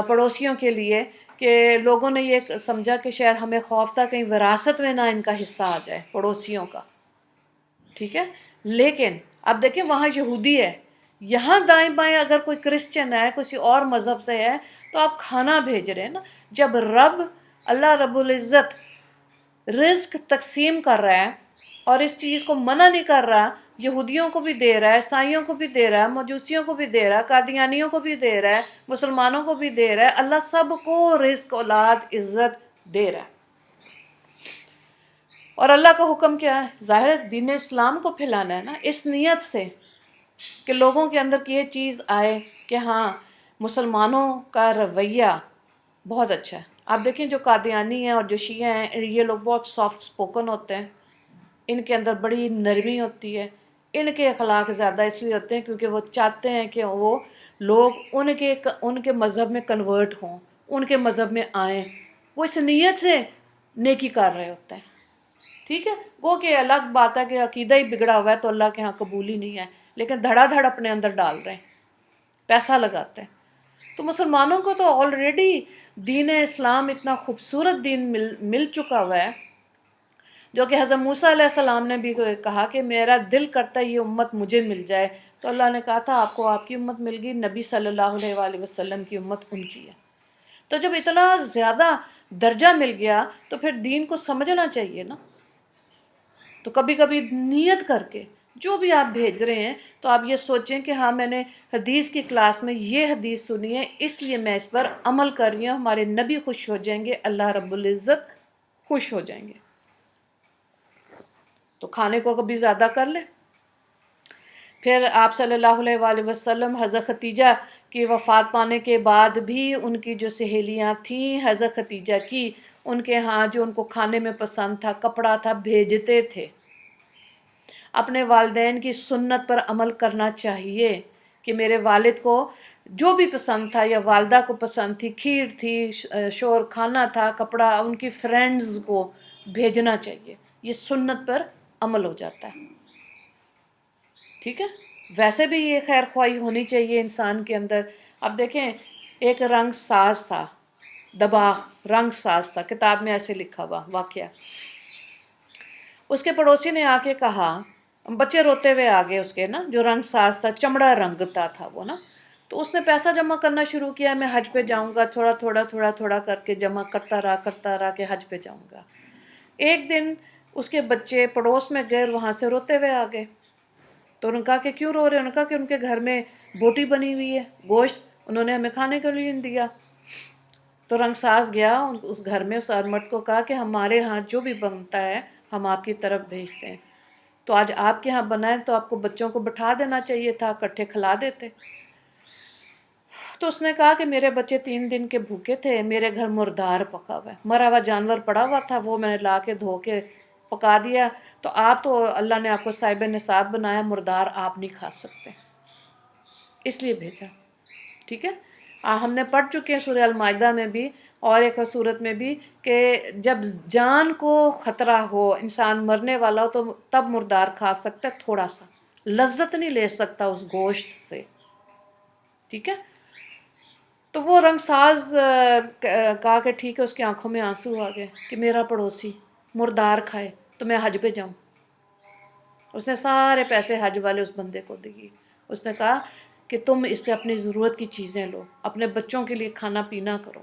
پڑوسیوں کے لیے کہ لوگوں نے یہ سمجھا کہ شاید ہمیں خوف تھا کہیں وراثت میں نہ ان کا حصہ آ جائے پڑوسیوں کا. ٹھیک ہے، لیکن اب دیکھیں وہاں یہودی ہے، یہاں دائیں بائیں اگر کوئی کرسچن ہے، کسی اور مذہب سے ہے، تو آپ کھانا بھیج رہے ہیں نا. جب اللہ رب العزت رزق تقسیم کر رہا ہے اور اس چیز کو منع نہیں کر رہا، یہودیوں کو بھی دے رہا ہے، عیسائیوں کو بھی دے رہا ہے، مجوسیوں کو بھی دے رہا ہے، قادیانیوں کو بھی دے رہا ہے، مسلمانوں کو بھی دے رہا ہے. اللہ سب کو رزق، اولاد، عزت دے رہا ہے. اور اللہ کا حکم کیا ہے؟ ظاہر ہے دین اسلام کو پھیلانا ہے نا، اس نیت سے کہ لوگوں کے اندر یہ چیز آئے کہ ہاں مسلمانوں کا رویہ بہت اچھا ہے. آپ دیکھیں جو قادیانی ہیں اور جو شیعہ ہیں، یہ لوگ بہت سافٹ سپوکن ہوتے ہیں، ان کے اندر بڑی نرمی ہوتی ہے. ان کے اخلاق زیادہ اس لیے ہوتے ہیں کیونکہ وہ چاہتے ہیں کہ وہ لوگ ان کے مذہب میں کنورٹ ہوں، ان کے مذہب میں آئیں. وہ اس نیت سے نیکی کر رہے ہوتے ہیں. ٹھیک ہے، وہ کہ الگ بات ہے کہ عقیدہ ہی بگڑا ہوا ہے تو اللہ کے ہاں قبول ہی نہیں ہے، لیکن دھڑا دھڑ اپنے اندر ڈال رہے ہیں، پیسہ لگاتے ہیں. تو مسلمانوں کو تو آلریڈی دین اسلام اتنا خوبصورت دین مل چکا ہوا ہے، جو کہ حضرت موسیٰ علیہ السلام نے بھی کہا کہ میرا دل کرتا ہے یہ امت مجھے مل جائے. تو اللہ نے کہا تھا آپ کو آپ کی امت مل گئی، نبی صلی اللہ علیہ وآلہ وسلم کی امت ان کی ہے. تو جب اتنا زیادہ درجہ مل گیا تو پھر دین کو سمجھنا چاہیے نا. تو کبھی کبھی نیت کر کے جو بھی آپ بھیج رہے ہیں تو آپ یہ سوچیں کہ ہاں میں نے حدیث کی کلاس میں یہ حدیث سنی ہے، اس لیے میں اس پر عمل کر رہی ہوں، ہمارے نبی خوش ہو جائیں گے، اللہ رب العزت خوش ہو جائیں گے. تو کھانے کو کبھی زیادہ کر لیں. پھر آپ صلی اللہ علیہ وآلہ وسلم حضرت ختیجہ کی وفات پانے کے بعد بھی ان کی جو سہیلیاں تھیں حضرت ختیجہ کی، ان کے ہاں جو ان کو کھانے میں پسند تھا، کپڑا تھا، بھیجتے تھے. اپنے والدین کی سنت پر عمل کرنا چاہیے کہ میرے والد کو جو بھی پسند تھا یا والدہ کو پسند تھی، کھیر تھی، شور کھانا تھا، کپڑا، ان کی فرینڈز کو بھیجنا چاہیے. یہ سنت پر عمل ہو جاتا ہے. ٹھیک ہے، ویسے بھی یہ خیر خواہی ہونی چاہیے انسان کے اندر. اب دیکھیں ایک رنگ ساز تھا، دباغ رنگ ساز تھا، کتاب میں ایسے لکھا ہوا واقعہ. اس کے پڑوسی نے آ کے کہا، بچے روتے ہوئے آگے اس کے نا، جو رنگ ساز تھا، چمڑا رنگتا تھا وہ نا. تو اس نے پیسہ جمع کرنا شروع کیا، میں حج پہ جاؤں گا، تھوڑا تھوڑا تھوڑا تھوڑا کر کے جمع کرتا رہا کہ حج پہ جاؤں گا. ایک دن اس کے بچے پڑوس میں گئے، وہاں سے روتے ہوئے آ گئے. تو انہوں نے کہا کہ کیوں رو رہے ہیں؟ انہوں نے کہا کہ ان کے گھر میں بوٹی بنی ہوئی ہے، گوشت انہوں نے ہمیں کھانے کے لیے نہیں دیا. تو رنگ ساز گیا اس گھر میں، اس ارمٹ کو کہا کہ ہمارے ہاں جو بھی بنتا ہے ہم آپ کی طرف بھیجتے ہیں، تو آج آپ کے ہاں بنا ہے تو آپ کو بچوں کو بٹھا دینا چاہیے تھا، اکٹھے کھلا دیتے. تو اس نے کہا کہ میرے بچے 3 دن کے بھوکے تھے، میرے گھر مردار پکا ہوا ہے، مرا ہوا جانور پڑا ہوا تھا، وہ میں نے لا کے دھو کے پکا دیا. تو آپ تو اللہ نے آپ کو صاحب نصاب بنایا، مردار آپ نہیں کھا سکتے، اس لیے بھیجا. ٹھیک ہے، ہم نے پڑھ چکے ہیں سورہ المائدہ میں بھی اور ایک صورت میں بھی کہ جب جان کو خطرہ ہو، انسان مرنے والا ہو، تو تب مردار کھا سکتا ہے، تھوڑا سا لذت نہیں لے سکتا اس گوشت سے. ٹھیک ہے، تو وہ رنگ ساز کہا کہ ٹھیک ہے. اس کی آنکھوں میں آنسو آ گئے کہ میرا پڑوسی مردار کھائے تو میں حج پہ جاؤں. اس نے سارے پیسے حج والے اس بندے کو دیے. اس نے کہا کہ تم اس سے اپنی ضرورت کی چیزیں لو، اپنے بچوں کے لیے کھانا پینا کرو.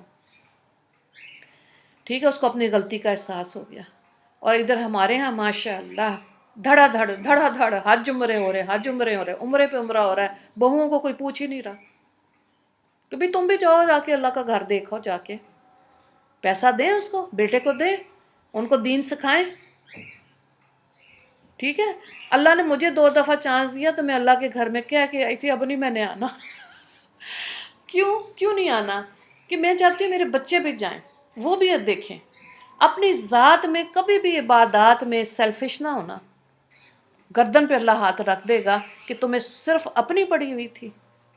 ٹھیک ہے، اس کو اپنی غلطی کا احساس ہو گیا. اور ادھر ہمارے ہاں ماشاء اللہ دھڑا دھڑ حج عمرے ہو رہے، حج عمرے ہو رہے، عمرے پہ عمرہ ہو رہا ہے، بہوؤں کو کوئی پوچھ ہی نہیں رہا. تو بھی تم بھی جاؤ، جا کے اللہ کا گھر دیکھو، جا کے پیسہ دیں اس کو، بیٹے کو دیں، ان کو دین سکھائیں. ٹھیک ہے. اللہ نے مجھے 2 دفعہ چانس دیا تو میں اللہ کے گھر میں کیا کہ آئی تھی، اب نہیں میں نے آنا. کیوں نہیں آنا؟ کہ میں چاہتی ہوں میرے بچے بھی جائیں، وہ بھی دیکھیں. اپنی ذات میں کبھی بھی عبادات میں سیلفش نہ ہونا. گردن پہ اللہ ہاتھ رکھ دے گا کہ تمہیں صرف اپنی پڑی ہوئی تھی،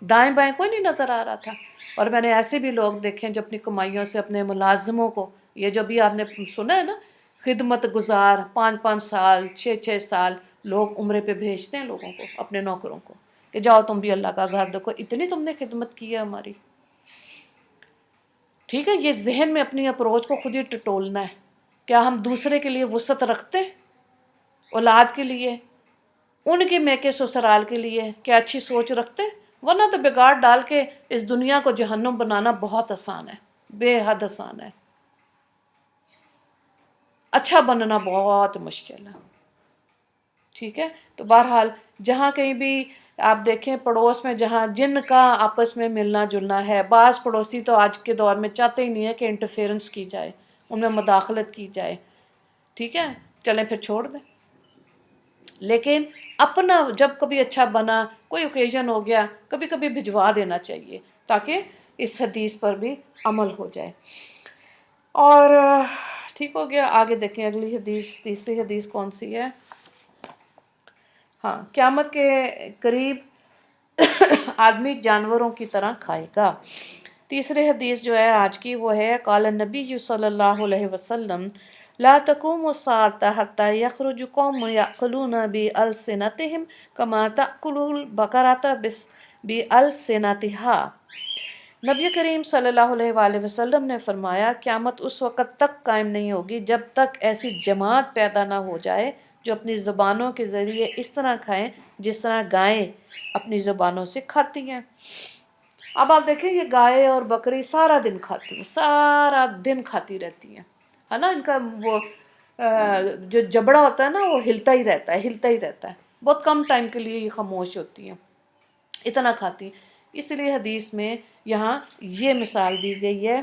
دائیں بائیں کوئی نہیں نظر آ رہا تھا. اور میں نے ایسے بھی لوگ دیکھے جو اپنی کمائیوں سے اپنے ملازموں کو، یہ جو بھی آپ نے سنا ہے نا، خدمت گزار 5 5 سال 6 6 سال لوگ عمرے پہ بھیجتے ہیں لوگوں کو، اپنے نوکروں کو، کہ جاؤ تم بھی اللہ کا گھر دیکھو، اتنی تم نے خدمت کی ہے ہماری. ٹھیک ہے. یہ ذہن میں اپنی اپروچ کو خود ہی ٹٹولنا ہے. کیا ہم دوسرے کے لیے وسعت رکھتے ہیں؟ اولاد کے لیے، ان کے میکے سسرال کے لیے کیا اچھی سوچ رکھتے ہیں؟ ورنہ تو بگاڑ ڈال کے اس دنیا کو جہنم بنانا بہت آسان ہے، بے حد آسان ہے. اچھا بننا بہت مشکل ہے. ٹھیک ہے. تو بہرحال جہاں کہیں بھی آپ دیکھیں پڑوس میں جہاں جن کا آپس میں ملنا جلنا ہے، بعض پڑوسی تو آج کے دور میں چاہتے ہی نہیں ہے کہ انٹرفیئرنس کی جائے، ان میں مداخلت کی جائے. ٹھیک ہے. چلیں پھر چھوڑ دیں. لیکن اپنا جب کبھی اچھا بنا، کوئی اوکیزن ہو گیا، کبھی کبھی بھجوا دینا چاہیے تاکہ اس حدیث پر بھی عمل ہو جائے. اور ٹھیک ہو گیا. آگے دیکھیں اگلی حدیث، تیسری حدیث کون سی ہے؟ ہاں، قیامت کے قریب آدمی جانوروں کی طرح کھائے گا. تیسری حدیث جو ہے آج کی وہ ہے، قال النبی صلی اللہ علیہ وسلم لا تقوم الساعة حتى يخرج قوم يأكلون بألسنتهم كما تأكل البقرة بألسنتها. نبی کریم صلی اللہ علیہ وآلہ وسلم نے فرمایا قیامت اس وقت تک قائم نہیں ہوگی جب تک ایسی جماعت پیدا نہ ہو جائے جو اپنی زبانوں کے ذریعے اس طرح کھائیں جس طرح گائیں اپنی زبانوں سے کھاتی ہیں. اب آپ دیکھیں یہ گائے اور بکری سارا دن کھاتی ہیں، سارا دن کھاتی رہتی ہیں، ہے نا. ان کا وہ جو جبڑا ہوتا ہے نا وہ ہلتا ہی رہتا ہے، ہلتا ہی رہتا ہے. بہت کم ٹائم کے لیے یہ خاموش ہوتی ہیں، اتنا کھاتی ہیں. اس لیے حدیث میں یہاں یہ مثال دی گئی ہے.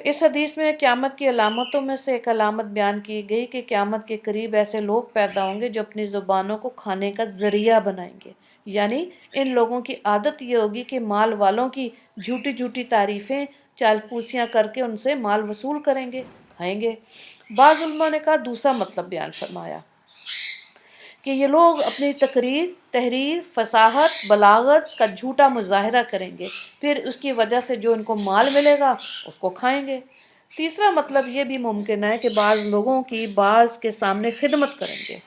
اس حدیث میں قیامت کی علامتوں میں سے ایک علامت بیان کی گئی کہ قیامت کے قریب ایسے لوگ پیدا ہوں گے جو اپنی زبانوں کو کھانے کا ذریعہ بنائیں گے. یعنی ان لوگوں کی عادت یہ ہوگی کہ مال والوں کی جھوٹی جھوٹی تعریفیں چال پوسیاں کر کے ان سے مال وصول کریں گے، کھائیں گے. بعض علماء نے کہا دوسرا مطلب بیان فرمایا کہ یہ لوگ اپنی تحریر، فصاحت، بلاغت کا جھوٹا مظاہرہ کریں گے، پھر اس کی وجہ سے جو ان کو مال ملے گا اس کو کھائیں گے. تیسرا مطلب یہ بھی ممکن ہے کہ بعض لوگوں کی بعض کے سامنے خدمت کریں گے،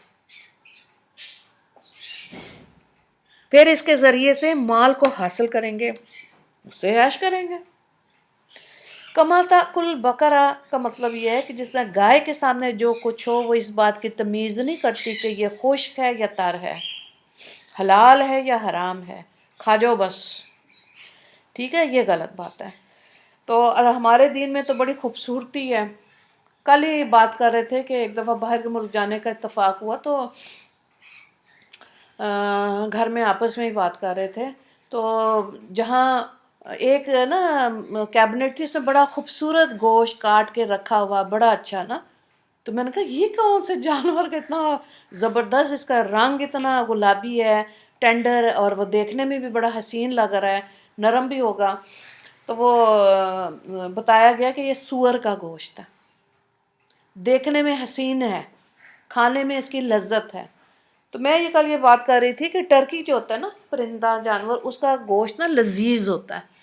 پھر اس کے ذریعے سے مال کو حاصل کریں گے، اس سے عیش کریں گے. کما تاکل البقرہ کا مطلب یہ ہے کہ جس طرح گائے کے سامنے جو کچھ ہو وہ اس بات کی تمیز نہیں کرتی کہ یہ خشک ہے یا تر ہے، حلال ہے یا حرام ہے، کھا جاؤ بس. ٹھیک ہے. یہ غلط بات ہے. تو ہمارے دین میں تو بڑی خوبصورتی ہے. کل ہی بات کر رہے تھے کہ ایک دفعہ باہر کے ملک جانے کا اتفاق ہوا تو گھر میں آپس میں ہی بات کر رہے تھے، تو جہاں ایک نا کیبنٹ تھی اس میں بڑا خوبصورت گوشت کاٹ کے رکھا ہوا، بڑا اچھا نا. تو میں نے کہا یہ کون سے جانور کا اتنا زبردست، اس کا رنگ اتنا گلابی ہے، ٹینڈر، اور وہ دیکھنے میں بھی بڑا حسین لگ رہا ہے، نرم بھی ہوگا. تو وہ بتایا گیا کہ یہ سور کا گوشت ہے، دیکھنے میں حسین ہے، کھانے میں اس کی لذت ہے. تو میں یہ کل یہ بات کر رہی تھی کہ ٹرکی جو ہوتا ہے نا پرندہ جانور، اس کا گوشت نا لذیذ ہوتا ہے.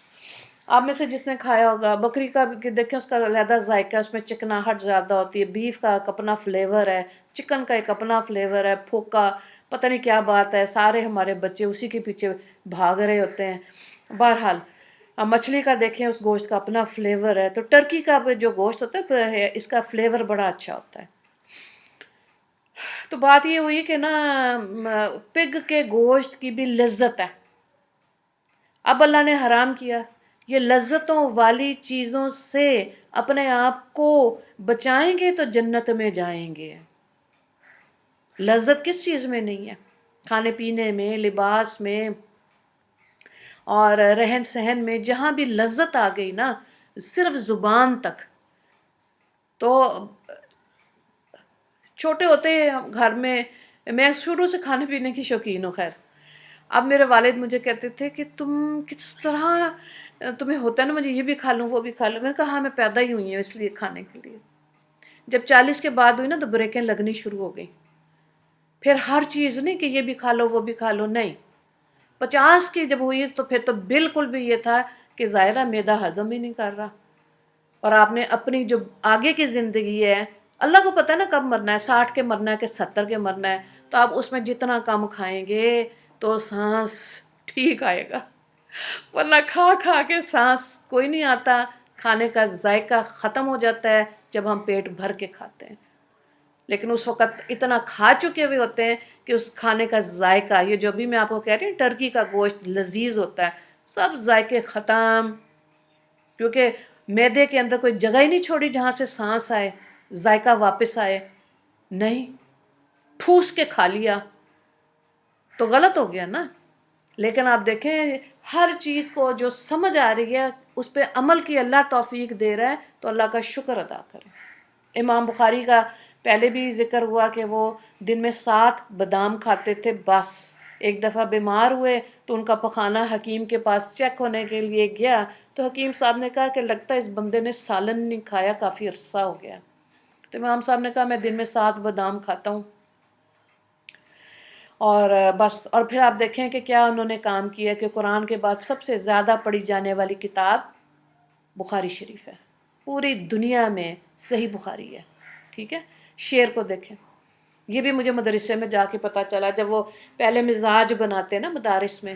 آپ میں سے جس نے کھایا ہوگا، بکری کا بھی دیکھیں اس کا علیحدہ ذائقہ، اس میں چکناہٹ زیادہ ہوتی ہے، بیف کا ایک اپنا فلیور ہے، چکن کا ایک اپنا فلیور ہے، پھوکا پتہ نہیں کیا بات ہے، سارے ہمارے بچے اسی کے پیچھے بھاگ رہے ہوتے ہیں. بہرحال مچھلی کا دیکھیں اس گوشت کا اپنا فلیور ہے. تو ٹرکی کا جو گوشت ہوتا ہے اس کا فلیور بڑا اچھا ہوتا ہے. تو بات یہ ہوئی کہ نا پگ کے گوشت کی بھی لذت ہے، اب اللہ نے حرام کیا. یہ لذتوں والی چیزوں سے اپنے آپ کو بچائیں گے تو جنت میں جائیں گے. لذت کس چیز میں نہیں ہے؟ کھانے پینے میں، لباس میں، اور رہن سہن میں. جہاں بھی لذت آ گئی نا، صرف زبان تک. تو چھوٹے ہوتے گھر میں شروع سے کھانے پینے کی شوقین ہوں خیر. اب میرے والد مجھے کہتے تھے کہ تم کس طرح تمہیں ہوتا ہے نا مجھے یہ بھی کھا لوں وہ بھی کھا لوں. میں نے کہا ہاں میں پیدا ہی ہوئی ہوں اس لیے کھانے کے لیے. جب 40 کے بعد ہوئی نا تو بریکیں لگنی شروع ہو گئی. پھر ہر چیز نہیں کہ یہ بھی کھا لو وہ بھی کھا لو، نہیں. 50 کی جب ہوئی تو پھر تو بالکل بھی یہ تھا کہ ظاہرہ معدہ ہضم ہی نہیں کر رہا. اور آپ نے اپنی جو آگے کی زندگی ہے اللہ کو پتہ ہے نا کب مرنا ہے، 60 کے مرنا ہے کہ 70 کے مرنا ہے. تو آپ اس میں جتنا کم کھائیں گے تو سانس ٹھیک آئے گا، ورنہ کھا کھا کے سانس کوئی نہیں آتا. کھانے کا ذائقہ ختم ہو جاتا ہے جب ہم پیٹ بھر کے کھاتے ہیں. لیکن اس وقت اتنا کھا چکے ہوئے ہوتے ہیں کہ اس کھانے کا ذائقہ، یہ جو بھی میں آپ کو کہہ رہی ہوں ٹرکی کا گوشت لذیذ ہوتا ہے، سب ذائقے ختم. کیونکہ معدے کے اندر کوئی جگہ ہی نہیں چھوڑی جہاں سے سانس آئے، ذائقہ واپس آئے. نہیں، ٹھوس کے کھا لیا تو غلط ہو گیا نا. لیکن آپ دیکھیں ہر چیز کو جو سمجھ آ رہی ہے اس پہ عمل کی اللہ توفیق دے رہا ہے تو اللہ کا شکر ادا کریں. امام بخاری کا پہلے بھی ذکر ہوا کہ وہ دن میں 7 بادام کھاتے تھے بس. ایک دفعہ بیمار ہوئے تو ان کا پخانہ حکیم کے پاس چیک ہونے کے لیے گیا تو حکیم صاحب نے کہا کہ لگتا ہے اس بندے نے سالن نہیں کھایا، کافی عرصہ ہو گیا. تو امام صاحب نے کہا میں دن میں 7 بادام کھاتا ہوں اور بس. اور پھر آپ دیکھیں کہ کیا انہوں نے کام کیا کہ قرآن کے بعد سب سے زیادہ پڑھی جانے والی کتاب بخاری شریف ہے. پوری دنیا میں صحیح بخاری ہے. ٹھیک ہے، شعر کو دیکھیں. یہ بھی مجھے مدرسے میں جا کے پتہ چلا جب وہ پہلے مزاج بناتے ہیں نا مدارس میں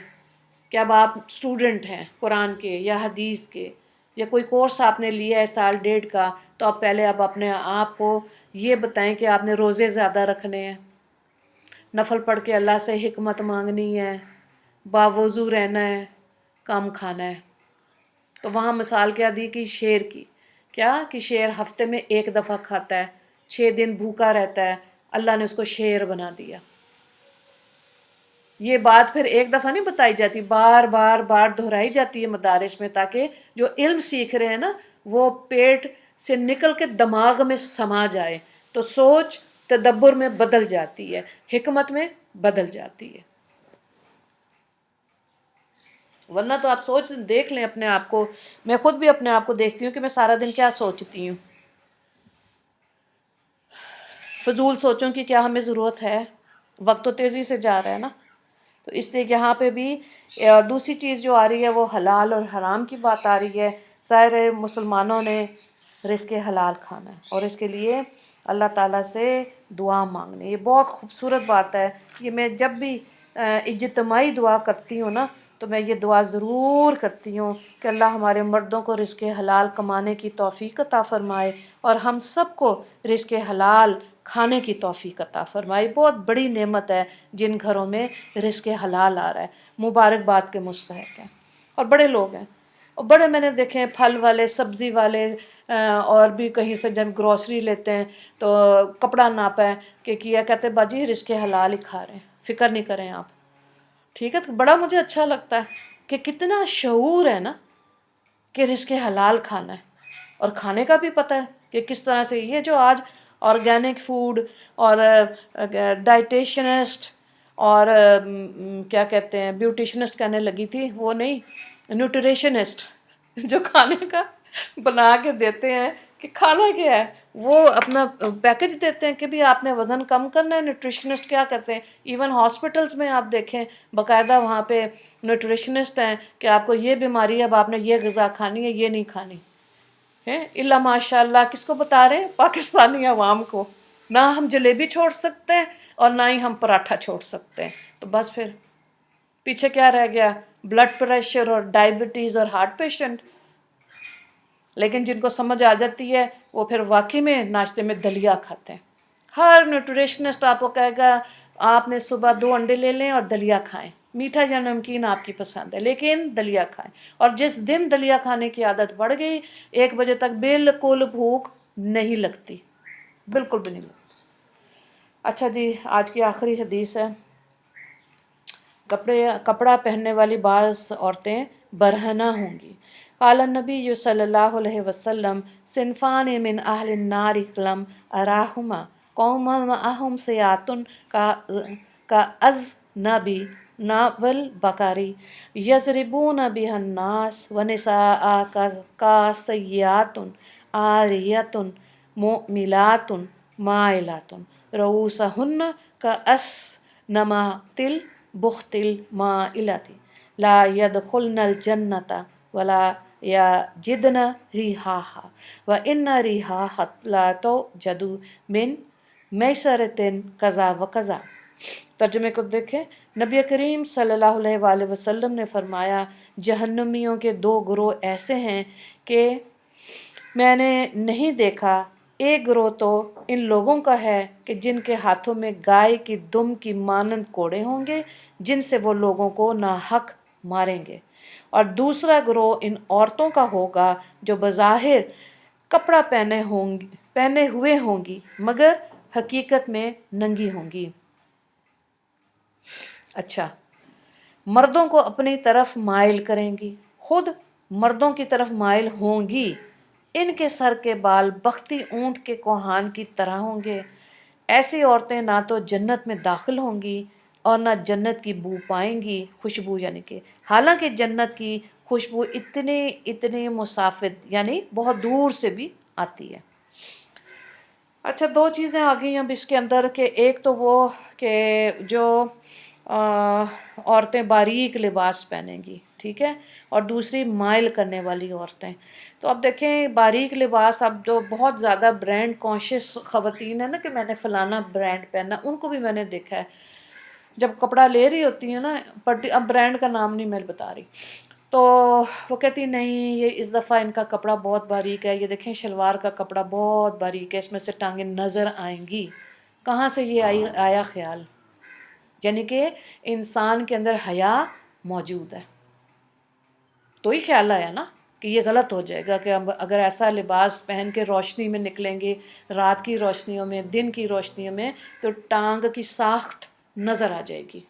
کہ اب آپ اسٹوڈنٹ ہیں قرآن کے یا حدیث کے یا کوئی کورس آپ نے لیا ہے سال ڈیڑھ کا، تو آپ پہلے اب اپنے آپ کو یہ بتائیں کہ آپ نے روزے زیادہ رکھنے ہیں، نفل پڑھ کے اللہ سے حکمت مانگنی ہے، باوضو رہنا ہے، کم کھانا ہے. تو وہاں مثال کیا دی کہ شیر کی، کیا کہ شیر ہفتے میں 1 دفعہ کھاتا ہے، 6 دن بھوکا رہتا ہے، اللہ نے اس کو شیر بنا دیا. یہ بات پھر ایک دفعہ نہیں بتائی جاتی، بار بار بار دہرائی جاتی ہے مدارس میں تاکہ جو علم سیکھ رہے ہیں نا وہ پیٹ سے نکل کے دماغ میں سما جائے تو سوچ تدبر میں بدل جاتی ہے، حکمت میں بدل جاتی ہے. ورنہ تو آپ سوچ دیکھ لیں اپنے آپ کو. میں خود بھی اپنے آپ کو دیکھتی ہوں کہ میں سارا دن کیا سوچتی ہوں. فضول سوچوں کی کیا ہمیں ضرورت ہے؟ وقت تو تیزی سے جا رہا ہے نا. تو اس لیے یہاں پہ بھی دوسری چیز جو آ رہی ہے وہ حلال اور حرام کی بات آ رہی ہے. ظاہر ہے مسلمانوں نے رزق حلال کھانا ہے اور اس کے لیے اللہ تعالیٰ سے دعا مانگنی. یہ بہت خوبصورت بات ہے. یہ میں جب بھی اجتماعی دعا کرتی ہوں نا تو میں یہ دعا ضرور کرتی ہوں کہ اللہ ہمارے مردوں کو رزق حلال کمانے کی توفیق عطا فرمائے اور ہم سب کو رزق حلال کھانے کی توفیق عطا فرمائے. بہت بڑی نعمت ہے جن گھروں میں رزق حلال آ رہا ہے، مبارکباد کے مستحق ہیں. اور بڑے لوگ ہیں اور بڑے میں نے دیکھے ہیں پھل والے، سبزی والے، اور بھی کہیں سے جب گروسری لیتے ہیں تو کپڑا ناپا ہے کہ کیا کہتے ہیں باجی رزق حلال ہی کھا رہے ہیں، فکر نہیں کریں آپ. ٹھیک ہے، تو بڑا مجھے اچھا لگتا ہے کہ کتنا شعور ہے نا کہ رزق حلال کھانا ہے اور کھانے کا بھی پتہ ہے کہ کس طرح سے. یہ جو آج آرگینک فوڈ اور ڈائٹیشنسٹ اور کیا کہتے ہیں بیوٹیشنسٹ کہنے لگی تھی، وہ نہیں، نیوٹریشنسٹ جو کھانے کا بنا کے دیتے ہیں کہ کھانا کیا ہے، وہ اپنا پیکج دیتے ہیں کہ بھی آپ نے وزن کم کرنا ہے. نیوٹریشنسٹ کیا کرتے ہیں، ایون ہاسپٹلس میں آپ دیکھیں باقاعدہ وہاں پہ نیوٹریشنسٹ ہیں کہ آپ کو یہ بیماری ہے اب آپ نے یہ غذا کھانی ہے، یہ نہیں کھانی ہے. اللہ ماشاء اللہ کس کو بتا رہے ہیں؟ پاکستانی عوام کو. نہ ہم جلیبی چھوڑ سکتے ہیں اور نہ ہی ہم پراٹھا چھوڑ سکتے ہیں. تو بس پھر پیچھے کیا رہ گیا؟ بلڈ پریشر اور ڈائبٹیز اور ہارٹ پیشنٹ. لیکن جن کو سمجھ آ جاتی ہے وہ پھر واقعی میں ناشتے میں دلیا کھاتے ہیں. ہر نیوٹریشنسٹ آپ کو کہے گا آپ نے صبح 2 انڈے لے لیں اور دلیا کھائیں، میٹھا یا نمکین آپ کی پسند ہے لیکن دلیا کھائیں. اور جس دن دلیا کھانے کی عادت بڑھ گئی 1 بجے تک بالکل بھوک نہیں لگتی، بالکل بھی نہیں لگتی. اچھا جی، آج کی آخری حدیث ہے. کپڑا پہننے والی بعض عورتیں برہنہ ہوں گی قال النبی صلی اللہ علیہ وسلم صنفان من اہل النار لم اراہما قوم معہم سیاتن کا اذنبی ناول بکاری یضربون بها الناس ونساء کاسیات عاریۃ مؤملات مائلات رؤوسہن کأسنمات البخت المائلۃ لا يدخلن الجنۃ ولا یجدن ریحاہا وان ریحاہا لا توجد من میسرۃ کذا وکذا۔ ترجمے کو دیکھیں، نبی کریم صلی اللہ علیہ وآلہ وسلم نے فرمایا جہنمیوں کے دو گروہ ایسے ہیں کہ میں نے نہیں دیکھا۔ ایک گروہ تو ان لوگوں کا ہے کہ جن کے ہاتھوں میں گائے کی دم کی مانند کوڑے ہوں گے جن سے وہ لوگوں کو ناحق ماریں گے، اور دوسرا گروہ ان عورتوں کا ہوگا جو بظاہر کپڑا پہنے ہوئے ہوں گی مگر حقیقت میں ننگی ہوں گی۔ اچھا، مردوں کو اپنی طرف مائل کریں گی، خود مردوں کی طرف مائل ہوں گی۔ ان کے سر کے بال بختی اونٹ کے کوہان کی طرح ہوں گے۔ ایسی عورتیں نہ تو جنت میں داخل ہوں گی اور نہ جنت کی بو پائیں گی، خوشبو یعنی کہ، حالانکہ جنت کی خوشبو اتنی مسافت یعنی بہت دور سے بھی آتی ہے۔ اچھا، دو چیزیں آ گئی اب اس کے اندر کہ ایک تو وہ کہ جو عورتیں باریک لباس پہنیں گی، ٹھیک ہے، اور دوسری مائل کرنے والی عورتیں۔ تو اب دیکھیں باریک لباس، اب جو بہت زیادہ برانڈ کانشیس خواتین ہیں نا کہ میں نے فلانا برانڈ پہننا، ان کو بھی میں نے دیکھا ہے جب کپڑا لے رہی ہوتی ہیں نا، اب برانڈ کا نام نہیں میں بتا رہی، تو وہ کہتی نہیں یہ اس دفعہ ان کا کپڑا بہت باریک ہے، یہ دیکھیں شلوار کا کپڑا بہت باریک ہے، اس میں سے ٹانگیں نظر آئیں گی۔ کہاں سے یہ آیا خیال؟ یعنی کہ انسان کے اندر حیا موجود ہے، تو ہی خیال آیا نا کہ یہ غلط ہو جائے گا کہ اگر ایسا لباس پہن کے روشنی میں نکلیں گے، رات کی روشنیوں میں، دن کی روشنیوں میں، تو ٹانگ کی ساخت نظر آ جائے گی۔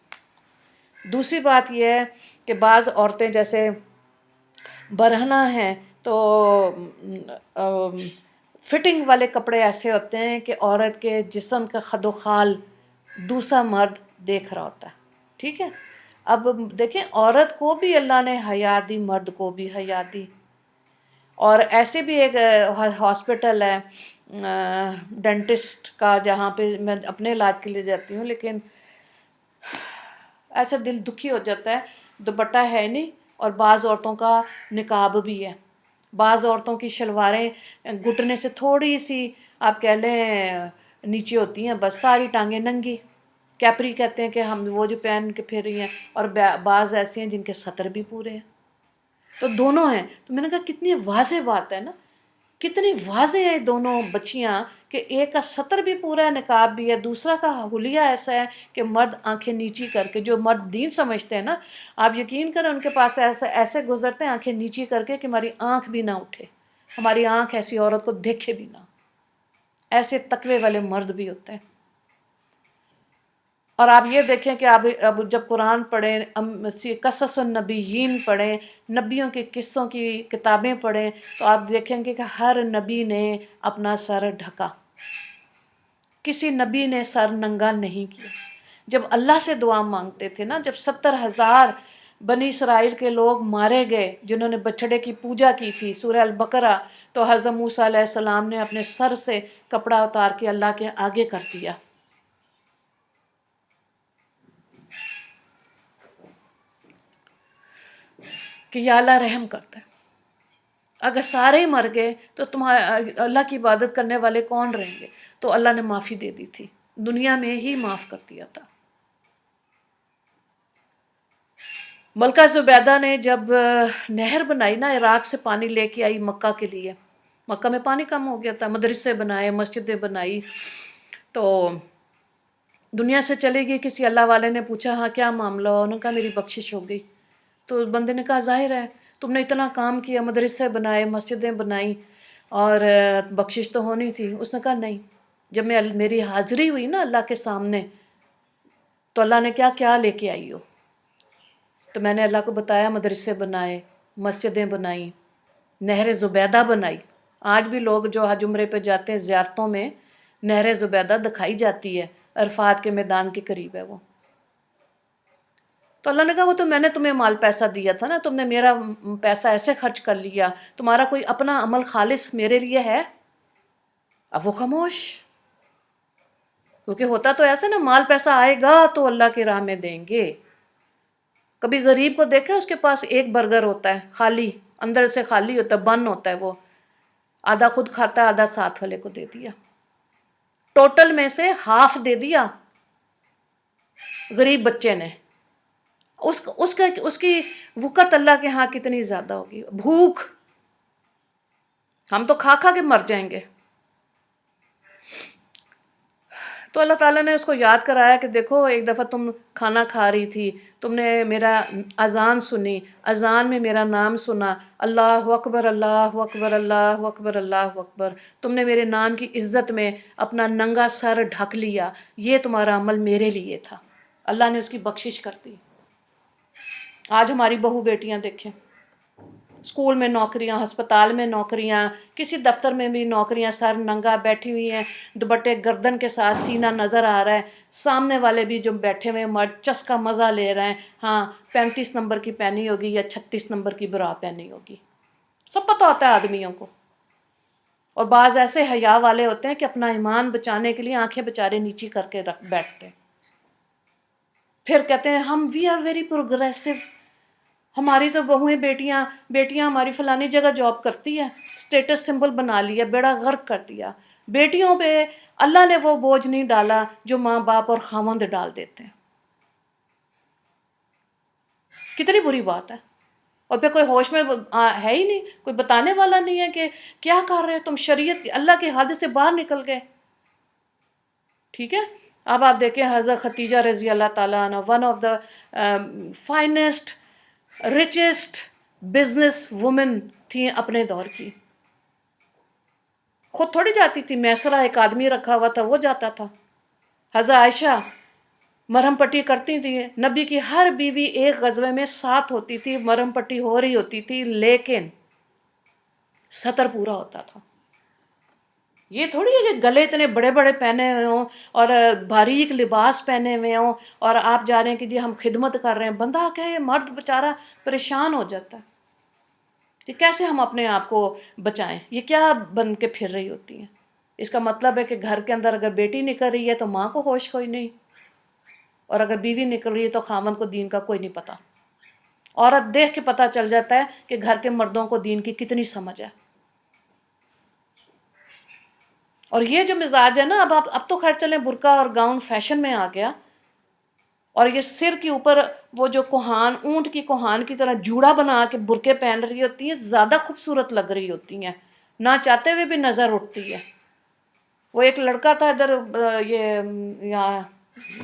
دوسری بات یہ ہے کہ بعض عورتیں جیسے برہنہ ہیں تو فٹنگ والے کپڑے ایسے ہوتے ہیں کہ عورت کے جسم کا خد و خال دوسرا مرد دیکھ رہا ہوتا ہے، ٹھیک ہے۔ اب دیکھیں عورت کو بھی اللہ نے حیا دی، مرد کو بھی حیا دی، اور ایسے بھی ایک ہاسپٹل ہے ڈینٹسٹ کا جہاں پہ میں اپنے علاج کے لیے جاتی ہوں، لیکن ایسا دل دکھی ہو جاتا ہے، دوپٹہ ہے نہیں اور بعض عورتوں کا نقاب بھی ہے، بعض عورتوں کی شلواریں گھٹنے سے تھوڑی سی آپ کہہ لیں نیچے ہوتی ہیں، بس ساری ٹانگیں ننگی، کیپری کہتے ہیں کہ ہم وہ جو پہن کے پھر رہی ہیں، اور بعض ایسی ہیں جن کے سطر بھی پورے ہیں، تو دونوں ہیں۔ تو میں نے کہا کتنی واضح بات ہے نا، کتنی واضح ہے دونوں بچیاں کہ ایک کا سطر بھی پورا ہے، نقاب بھی ہے، دوسرا کا حلیہ ایسا ہے کہ مرد آنکھیں نیچی کر کے، جو مرد دین سمجھتے ہیں نا، آپ یقین کریں ان کے پاس ایسے گزرتے ہیں آنکھیں نیچی کر کے کہ ہماری آنکھ بھی نہ اٹھے، ہماری آنکھ ایسی عورت کو دیکھے بھی نہ، ایسے تقوی والے مرد بھی ہوتے ہیں۔ اور آپ یہ دیکھیں کہ اب جب قرآن پڑھیں، قصص النبیین پڑھیں، نبیوں کے قصوں کی کتابیں پڑھیں، تو آپ دیکھیں گے کہ ہر نبی نے اپنا سر ڈھکا، کسی نبی نے سر ننگا نہیں کیا۔ جب اللہ سے دعا مانگتے تھے نا، جب 70,000 بنی اسرائیل کے لوگ مارے گئے جنہوں نے بچھڑے کی پوجا کی تھی، سورہ البقرہ، تو حضرت موسیٰ علیہ السلام نے اپنے سر سے کپڑا اتار کے اللہ کے آگے کر دیا کہ یا اللہ رحم کرتا ہے، اگر سارے ہی مر گئے تو اللہ کی عبادت کرنے والے کون رہیں گے؟ تو اللہ نے معافی دے دی تھی، دنیا میں ہی معاف کر دیا تھا۔ ملکہ زبیدہ نے جب نہر بنائی نا، عراق سے پانی لے کے آئی مکہ کے لیے، مکہ میں پانی کم ہو گیا تھا، مدرسے بنائے، مسجدیں بنائی، تو دنیا سے چلے گئی، کسی اللہ والے نے پوچھا ہاں کیا معاملہ ہو، انہوں نے کہا میری بخشش ہو گئی۔ تو بندے نے کہا ظاہر ہے تم نے اتنا کام کیا، مدرسے بنائے، مسجدیں بنائیں، اور بخشش تو ہونی تھی۔ اس نے کہا نہیں، جب میری حاضری ہوئی نا اللہ کے سامنے، تو اللہ نے کیا لے کے آئی ہو؟ تو میں نے اللہ کو بتایا مدرسے بنائے، مسجدیں بنائیں، نہر زبیدہ بنائی. آج بھی لوگ جو حج عمرے پہ جاتے ہیں زیارتوں میں نہر زبیدہ دکھائی جاتی ہے، عرفات کے میدان کے قریب ہے وہ. تو اللہ نے کہا وہ تو میں نے تمہیں مال پیسہ دیا تھا نا، تم نے میرا پیسہ ایسے خرچ کر لیا، تمہارا کوئی اپنا عمل خالص میرے لیے ہے؟ اب وہ خاموش. کیونکہ ہوتا تو ایسا نا، مال پیسہ آئے گا تو اللہ کی راہ میں دیں گے. کبھی غریب کو دیکھا اس کے پاس ایک برگر ہوتا ہے خالی، اندر سے خالی ہوتا ہے، بن ہوتا ہے، وہ آدھا خود کھاتا ہے آدھا ساتھ والے کو دے دیا، ٹوٹل میں سے ہاف دے دیا غریب بچے نے. اس کی وقت اللہ کے ہاں کتنی زیادہ ہوگی. بھوک، ہم تو کھا کھا کے مر جائیں گے. تو اللہ تعالیٰ نے اس کو یاد کرایا کہ دیکھو ایک دفعہ تم کھانا کھا رہی تھی، تم نے میرا اذان سنی، اذان میں میرا نام سنا، اللہ اکبر اللہ اکبر اللہ اکبر اللہ اکبر، تم نے میرے نام کی عزت میں اپنا ننگا سر ڈھک لیا، یہ تمہارا عمل میرے لیے تھا. اللہ نے اس کی بخشش کر دی. آج ہماری بہو بیٹیاں دیکھیں، اسکول میں نوکریاں، ہسپتال میں نوکریاں، کسی دفتر میں بھی نوکریاں، سر ننگا بیٹھی ہوئی ہیں، دوپٹے گردن کے ساتھ سینہ نظر آ رہا ہے. سامنے والے بھی جو بیٹھے ہوئے مرد چس کا مزہ لے رہے ہیں، ہاں 35 نمبر کی پہنی ہوگی یا 36 نمبر کی برا پہنی ہوگی، سب پتہ ہوتا ہے آدمیوں کو. اور بعض ایسے حیا والے ہوتے ہیں کہ اپنا ایمان بچانے کے لیے آنکھیں بےچارے نیچی کر کے بیٹھتے ہیں. پھر کہتے ہیں ہم وی آر ویری پروگریسو، ہماری تو بہویں بیٹیاں ہماری فلانی جگہ جاب کرتی ہے، سٹیٹس سمبل بنا لیا، بیڑا غرق کر دیا. بیٹیوں پہ اللہ نے وہ بوجھ نہیں ڈالا جو ماں باپ اور خاوند ڈال دیتے ہیں. کتنی بری بات ہے. اور پھر کوئی ہوش میں ہے ہی نہیں، کوئی بتانے والا نہیں ہے کہ کیا کر رہے تم، شریعت اللہ کے حد سے باہر نکل گئے. ٹھیک ہے. اب آپ دیکھیں حضرت ختیجہ رضی اللہ تعالیٰ عنہ، one of the finest richest business woman تھیں اپنے دور کی. خود تھوڑی جاتی تھی، میسرہ ایک آدمی رکھا ہوا تھا وہ جاتا تھا. حضرت عائشہ مرہم پٹی کرتی تھی، نبی کی ہر بیوی ایک غزوے میں ساتھ ہوتی تھی، مرہم پٹی ہو رہی ہوتی تھی، لیکن سطر پورا ہوتا تھا. یہ تھوڑی ہے کہ گلے اتنے بڑے بڑے پہنے ہوئے ہوں اور باریک لباس پہنے ہوئے ہوں اور آپ جا رہے ہیں کہ جی ہم خدمت کر رہے ہیں. بندہ کہ مرد بیچارہ پریشان ہو جاتا ہے کہ کیسے ہم اپنے آپ کو بچائیں. یہ کیا بن کے پھر رہی ہوتی ہیں. اس کا مطلب ہے کہ گھر کے اندر اگر بیٹی نکل رہی ہے تو ماں کو ہوش کوئی نہیں، اور اگر بیوی نکل رہی ہے تو خاوند کو دین کا کوئی نہیں پتہ. عورت دیکھ کے پتہ چل جاتا ہے کہ گھر کے مردوں کو دین کی کتنی سمجھ ہے. اور یہ جو مزاج ہے نا، اب تو خیر چلیں برقع اور گاؤن فیشن میں آ گیا، اور یہ سر کے اوپر وہ جو کوہان، اونٹ کی کوہان کی طرح جوڑا بنا کے برقعے پہن رہی ہوتی ہیں، زیادہ خوبصورت لگ رہی ہوتی ہیں، نہ چاہتے ہوئے بھی نظر اٹھتی ہے. وہ ایک لڑکا تھا ادھر یہاں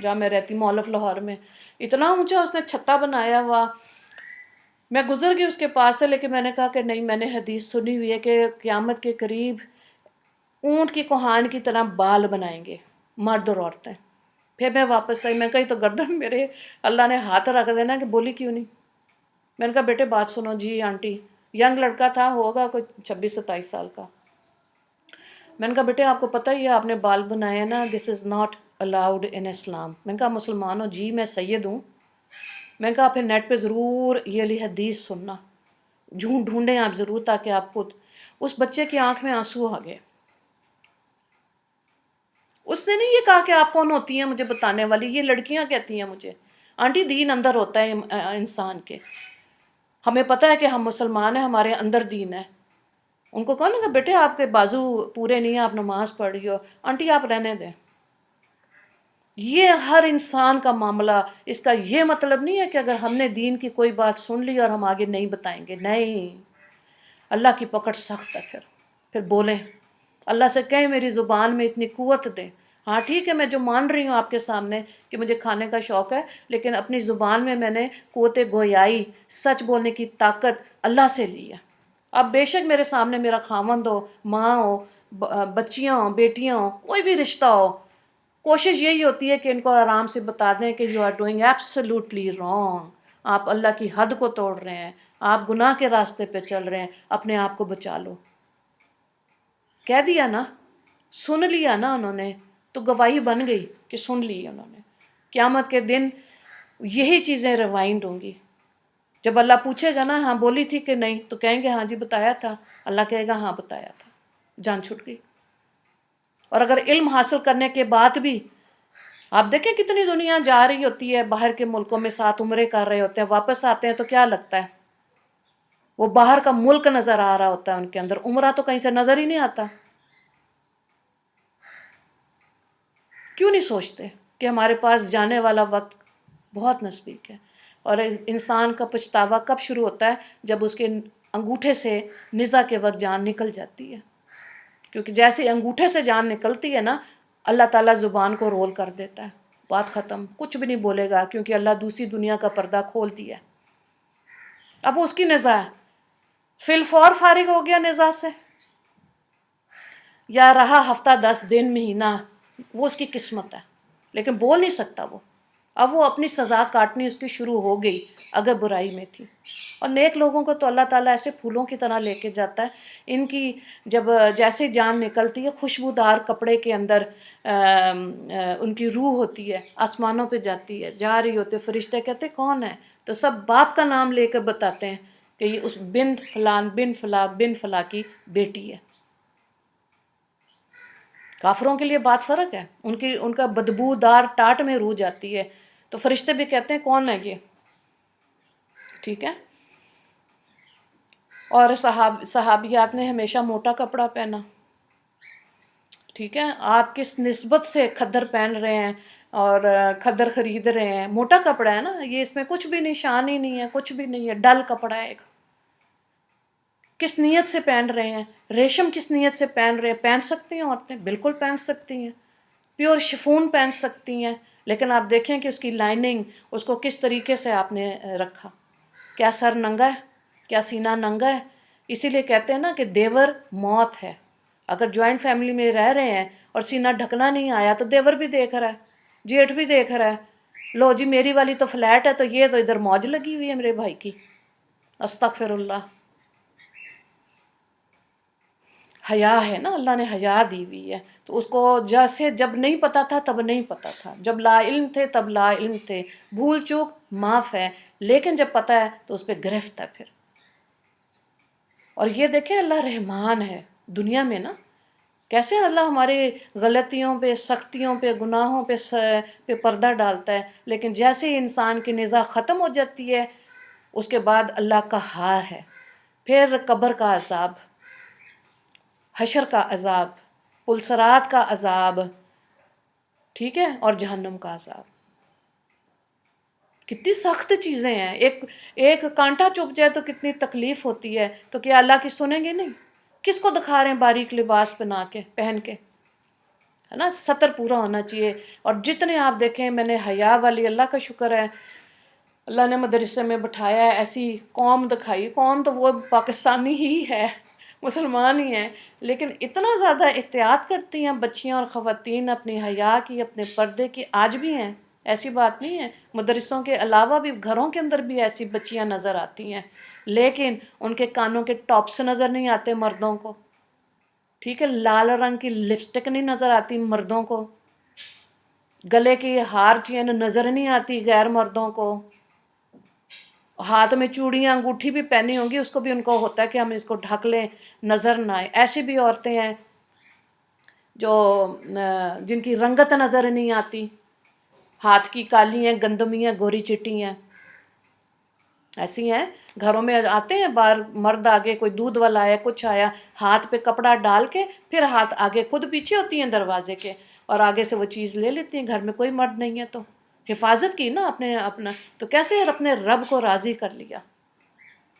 جہاں میں رہتی مولف لاہور میں، اتنا اونچا اس نے چھتا بنایا ہوا. میں گزر گئی اس کے پاس سے، لیکن میں نے کہا کہ نہیں، میں نے حدیث سنی ہوئی ہے کہ قیامت کے قریب اونٹ کی کوہان کی طرح بال بنائیں گے مرد اور عورتیں. پھر میں واپس آئی، میں کہی تو گردن میرے اللہ نے ہاتھ رکھ دینا کہ بولی کیوں نہیں. میں نے کہا بیٹے بات سنو. جی آنٹی. ینگ لڑکا تھا، ہوگا کوئی 26-27 سال کا. میں نے کہا بیٹے آپ کو پتہ ہی ہے آپ نے بال بنائے ہیں نا، دس از ناٹ الاؤڈ ان اسلام. میں نے کہا مسلمان ہو؟ جی میں سید ہوں. میں نے کہا پھر نیٹ پہ ضرور یہ علی حدیث سننا، ڈھونڈیں آپ ضرور تاکہ آپ خود. اس بچے کی آنکھ میں آنسو آ گئے. اس نے نہیں یہ کہا کہ آپ کون ہوتی ہیں مجھے بتانے والی، یہ لڑکیاں کہتی ہیں مجھے. آنٹی دین اندر ہوتا ہے انسان کے، ہمیں پتہ ہے کہ ہم مسلمان ہیں، ہمارے اندر دین ہے. ان کو کہا نا کہ بیٹے آپ کے بازو پورے نہیں ہیں، آپ نماز پڑھ رہی ہو. آنٹی آپ رہنے دیں. یہ ہر انسان کا معاملہ. اس کا یہ مطلب نہیں ہے کہ اگر ہم نے دین کی کوئی بات سن لی اور ہم آگے نہیں بتائیں گے. نہیں، اللہ کی پکڑ سخت ہے. پھر بولیں، اللہ سے کہیں میری زبان میں اتنی قوت دیں. ہاں ٹھیک ہے، میں جو مان رہی ہوں آپ کے سامنے کہ مجھے کھانے کا شوق ہے، لیکن اپنی زبان میں نے قوت گویائی، سچ بولنے کی طاقت اللہ سے لی ہے. اب بے شک میرے سامنے میرا خاوند ہو، ماں ہو، بچیاں ہوں، بیٹیاں ہوں، کوئی بھی رشتہ ہو، کوشش یہی ہوتی ہے کہ ان کو آرام سے بتا دیں کہ you are doing absolutely wrong. آپ اللہ کی حد کو توڑ رہے ہیں، آپ گناہ کے راستے پہ چل رہے ہیں، اپنے آپ کو بچا لو۔ کہہ دیا نا، سن لیا نا انہوں نے، تو گواہی بن گئی کہ سن لی انہوں نے۔ قیامت کے دن یہی چیزیں ریوائنڈ ہوں گی۔ جب اللہ پوچھے گا نا ہاں بولی تھی کہ نہیں، تو کہیں گے ہاں جی بتایا تھا۔ اللہ کہے گا ہاں بتایا تھا، جان چھٹ گئی۔ اور اگر علم حاصل کرنے کے بعد بھی، آپ دیکھیں کتنی دنیا جا رہی ہوتی ہے باہر کے ملکوں میں، ساتھ عمرے کر رہے ہوتے ہیں، واپس آتے ہیں تو کیا لگتا ہے؟ وہ باہر کا ملک نظر آ رہا ہوتا ہے ان کے اندر، عمرہ تو کہیں سے نظر ہی نہیں آتا۔ کیوں نہیں سوچتے کہ ہمارے پاس جانے والا وقت بہت نزدیک ہے؟ اور انسان کا پچھتاوا کب شروع ہوتا ہے؟ جب اس کے انگوٹھے سے نزا کے وقت جان نکل جاتی ہے۔ کیونکہ جیسے انگوٹھے سے جان نکلتی ہے نا، اللہ تعالیٰ زبان کو رول کر دیتا ہے، بات ختم، کچھ بھی نہیں بولے گا، کیونکہ اللہ دوسری دنیا کا پردہ کھول دیا ہے۔ اب وہ اس کی نزا ہے، فی الفور فارغ ہو گیا نزا سے، یا رہا ہفتہ 10 دن مہینہ، وہ اس کی قسمت ہے، لیکن بول نہیں سکتا وہ۔ اب وہ اپنی سزا کاٹنی اس کی شروع ہو گئی اگر برائی میں تھی۔ اور نیک لوگوں کو تو اللہ تعالیٰ ایسے پھولوں کی طرح لے کے جاتا ہے، ان کی جب جیسے جان نکلتی ہے، خوشبودار کپڑے کے اندر ان کی روح ہوتی ہے، آسمانوں پہ جاتی ہے، جا رہی ہوتی ہے، فرشتے کہتے کون ہے؟ تو سب باپ کا نام لے کر بتاتے ہیں کہ یہ اس بنت فلان بن فلاں بن فلاں کی بیٹی ہے۔ کافروں کے لیے بات فرق ہے، ان کا بدبودار ٹاٹ میں روح جاتی ہے، تو فرشتے بھی کہتے ہیں کون ہے یہ؟ ٹھیک ہے۔ اور صحابیات نے ہمیشہ موٹا کپڑا پہنا، ٹھیک ہے۔ آپ کس نسبت سے کھدر پہن رہے ہیں اور کھدر خرید رہے ہیں؟ موٹا کپڑا ہے نا یہ، اس میں کچھ بھی نہیں، شان ہی نہیں ہے، کچھ بھی نہیں ہے، ڈل کپڑا ہے ایک۔ کس نیت سے پہن رہے ہیں؟ ریشم کس نیت سے پہن رہے ہیں؟ پہن سکتی ہیں عورتیں، بالکل پہن سکتی ہیں، پیور شفون پہن سکتی ہیں، لیکن آپ دیکھیں کہ اس کی لائننگ، اس کو کس طریقے سے آپ نے رکھا۔ کیا سر ننگا ہے؟ کیا سینہ ننگا ہے؟ اسی لیے کہتے ہیں نا کہ دیور موت ہے۔ اگر جوائنٹ فیملی میں رہ رہے ہیں اور سینہ ڈھکنا نہیں آیا تو دیور بھی دیکھ رہا ہے، جیٹھ بھی دیکھ رہا ہے، لو جی میری والی تو فلیٹ ہے تو یہ تو ادھر موج لگی ہوئی ہے میرے بھائی کی، استغفر اللہ۔ حیا ہے نا، اللہ نے حیا دی ہوئی ہے، تو اس کو جیسے جب نہیں پتا تھا تب نہیں پتا تھا، جب لا علم تھے تب لا علم تھے، بھول چوک معاف ہے، لیکن جب پتہ ہے تو اس پہ گرفت ہے پھر۔ اور یہ دیکھیں اللہ رحمان ہے دنیا میں نا، کیسے اللہ ہماری غلطیوں پہ، سختیوں پہ، گناہوں پہ پردہ ڈالتا ہے، لیکن جیسے ہی انسان کی نزاع ختم ہو جاتی ہے، اس کے بعد اللہ قہار ہے۔ پھر قبر کا عذاب، حشر کا عذاب، پلسرات کا عذاب، ٹھیک ہے، اور جہنم کا عذاب۔ کتنی سخت چیزیں ہیں، ایک کانٹا چبھ جائے تو کتنی تکلیف ہوتی ہے، تو کیا اللہ کی سنیں گے نہیں؟ کس کو دکھا رہے ہیں باریک لباس پہن کے، ہے نا، ستر پورا ہونا چاہیے۔ اور جتنے آپ دیکھیں، میں نے حیا والی، اللہ کا شکر ہے اللہ نے مدرسے میں بٹھایا ہے، ایسی قوم دکھائی، قوم تو وہ پاکستانی ہی ہے، مسلمان ہی ہیں، لیکن اتنا زیادہ احتیاط کرتی ہیں بچیاں اور خواتین اپنی حیا کی، اپنے پردے کی، آج بھی ہیں، ایسی بات نہیں ہے۔ مدرسوں کے علاوہ بھی گھروں کے اندر بھی ایسی بچیاں نظر آتی ہیں، لیکن ان کے کانوں کے ٹاپس نظر نہیں آتے مردوں کو، ٹھیک ہے، لال رنگ کی لپسٹک نہیں نظر آتی مردوں کو، گلے کی ہار چین نظر نہیں آتی غیر مردوں کو، ہاتھ میں چوڑیاں انگوٹھی بھی پہنی ہوں گی، اس کو بھی ان کو ہوتا ہے کہ ہم اس کو ڈھک لیں، نظر نہ آئے۔ ایسی بھی عورتیں ہیں جو جن کی رنگت نظر نہیں آتی، ہاتھ کی کالی ہیں، گندمی ہیں، گوری چٹی ہیں، ایسی ہیں۔ گھروں میں آتے ہیں باہر مرد، آگے کوئی دودھ والا آیا، کچھ آیا، ہاتھ پہ کپڑا ڈال کے پھر ہاتھ آگے، خود پیچھے ہوتی ہیں دروازے کے، اور آگے سے وہ چیز لے لیتی ہیں۔ گھر میں کوئی مرد نہیں ہے تو حفاظت کی نا اپنا، تو کیسے اپنے رب کو راضی کر لیا۔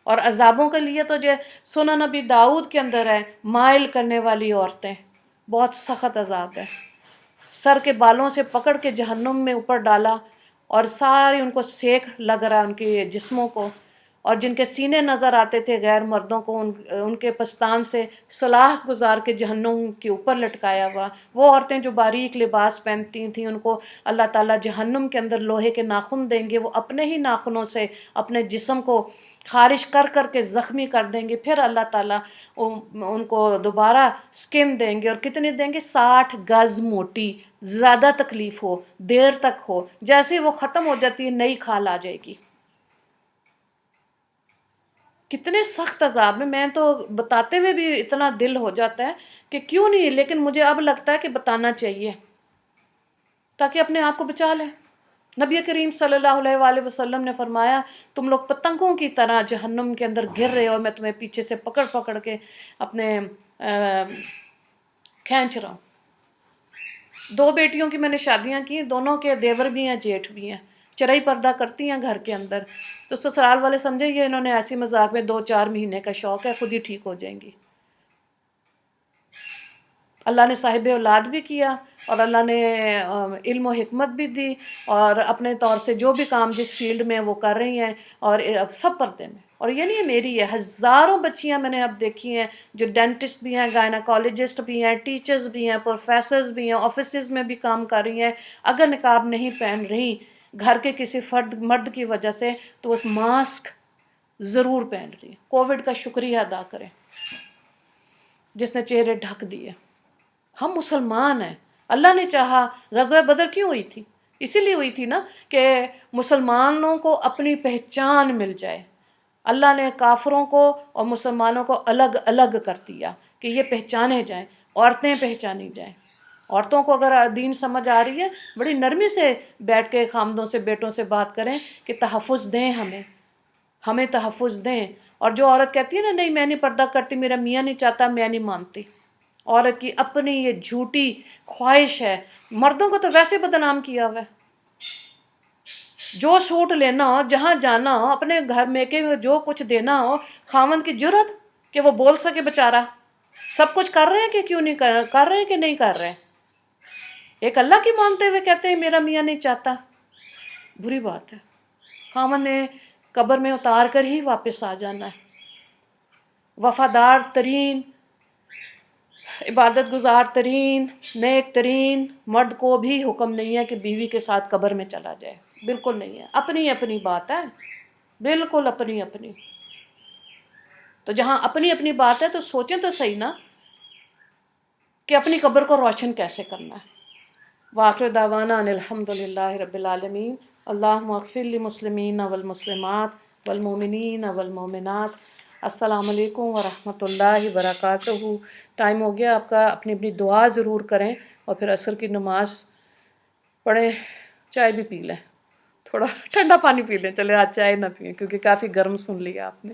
اور عذابوں کے لیے تو جو سنن نبی داؤد کے اندر ہے، مائل کرنے والی عورتیں، بہت سخت عذاب ہے۔ سر کے بالوں سے پکڑ کے جہنم میں اوپر ڈالا، اور سارے ان کو سیک لگ رہا ہے ان کے جسموں کو، اور جن کے سینے نظر آتے تھے غیر مردوں کو، ان کے پستان سے سلاخ گزار کے جہنم کے اوپر لٹکایا ہوا، وہ عورتیں جو باریک لباس پہنتی تھیں ان کو اللہ تعالیٰ جہنم کے اندر لوہے کے ناخن دیں گے، وہ اپنے ہی ناخنوں سے اپنے جسم کو خارش کر کر کے زخمی کر دیں گے، پھر اللہ تعالیٰ ان کو دوبارہ سکن دیں گے، اور کتنی دیں گے؟ 60 گز موٹی، زیادہ تکلیف ہو، دیر تک ہو، جیسے وہ ختم ہو جاتی ہے نئی کھال آ جائے گی۔ کتنے سخت عذاب میں تو بتاتے ہوئے بھی اتنا دل ہو جاتا ہے کہ کیوں نہیں، لیکن مجھے اب لگتا ہے کہ بتانا چاہیے تاکہ اپنے آپ کو بچا لیں۔ نبی کریم صلی اللہ علیہ وآلہ وسلم نے فرمایا تم لوگ پتنگوں کی طرح جہنم کے اندر گر رہے ہو، میں تمہیں پیچھے سے پکڑ پکڑ کے اپنے کھینچ رہا ہوں۔ 2 بیٹیوں کی میں نے شادیاں کی، دونوں کے دیور بھی ہیں جیٹھ بھی ہیں، چرئی پردہ کرتی ہیں گھر کے اندر، تو سسرال والے سمجھے یہ انہوں نے ایسی مذاق میں 2-4 مہینے کا شوق ہے، خود ہی ٹھیک ہو جائیں گی۔ اللہ نے صاحب اولاد بھی کیا، اور اللہ نے علم و حکمت بھی دی، اور اپنے طور سے جو بھی کام جس فیلڈ میں وہ کر رہی ہیں، اور سب پردے میں۔ اور یہ نہیں ہے میری ہے، ہزاروں بچیاں میں نے اب دیکھی ہیں جو ڈینٹسٹ بھی ہیں، گائناکالوجسٹ بھی ہیں، ٹیچرز بھی ہیں، پروفیسرز بھی ہیں، آفیسز میں بھی کام کر رہی ہیں، اگر نقاب نہیں پہن رہی گھر کے کسی مرد کی وجہ سے تو اس ماسک ضرور پہن رہی ہیں۔ کووڈ کا شکریہ ادا کریں جس نے چہرے ڈھک دیے۔ ہم مسلمان ہیں، اللہ نے چاہا غزوہ بدر کیوں ہوئی تھی؟ اسی لیے ہوئی تھی نا کہ مسلمانوں کو اپنی پہچان مل جائے۔ اللہ نے کافروں کو اور مسلمانوں کو الگ الگ کر دیا کہ یہ پہچانے جائیں، عورتیں پہچانی جائیں۔ عورتوں کو اگر دین سمجھ آ رہی ہے، بڑی نرمی سے بیٹھ کے خامدوں سے بیٹوں سے بات کریں کہ تحفظ دیں، ہمیں تحفظ دیں۔ اور جو عورت کہتی ہے نا نہیں میں نہیں پردہ کرتی، میرا میاں نہیں چاہتا، میں نہیں مانتی، عورت کی اپنی یہ جھوٹی خواہش ہے۔ مردوں کو تو ویسے بدنام کیا ہوا ہے، جو سوٹ لینا ہو، جہاں جانا ہو، اپنے گھر میں کے جو کچھ دینا ہو، خاوند کی جرت کہ وہ بول سکے بیچارہ۔ سب کچھ کر رہے ہیں کہ کیوں نہیں کر رہے ہیں کہ نہیں کر رہے؟ ایک اللہ کی مانتے ہوئے کہتے ہیں میرا میاں نہیں چاہتا، بری بات ہے۔ خاوند نے قبر میں اتار کر ہی واپس آ جانا ہے۔ وفادار ترین، عبادت گزار ترین، نیک ترین مرد کو بھی حکم نہیں ہے کہ بیوی کے ساتھ قبر میں چلا جائے، بالکل نہیں ہے۔ اپنی اپنی بات ہے، بالکل اپنی اپنی۔ تو جہاں اپنی اپنی بات ہے تو سوچیں تو صحیح نا کہ اپنی قبر کو روشن کیسے کرنا ہے۔ وآخر دعوانا ان الحمد للہ رب العالمین۔ اللہم اغفر للمسلمین والمسلمات والمؤمنین والمؤمنات۔ السلام علیکم ورحمۃ اللہ وبرکاتہ۔ ٹائم ہو گیا آپ کا، اپنی اپنی دعا ضرور کریں، اور پھر عصر کی نماز پڑھیں، چائے بھی پی لیں، تھوڑا ٹھنڈا پانی پی لیں، چلے آج چائے نہ پئیں کیونکہ کافی گرم سن لیا آپ نے۔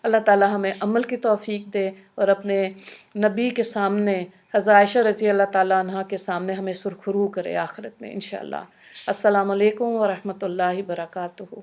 اللہ تعالیٰ ہمیں عمل کی توفیق دے، اور اپنے نبی کے سامنے حضرت عائشہ رضی اللہ تعالیٰ عنہ کے سامنے ہمیں سرخرو کرے آخرت میں انشاءاللہ۔ السلام علیکم ورحمۃ اللہ وبرکاتہ۔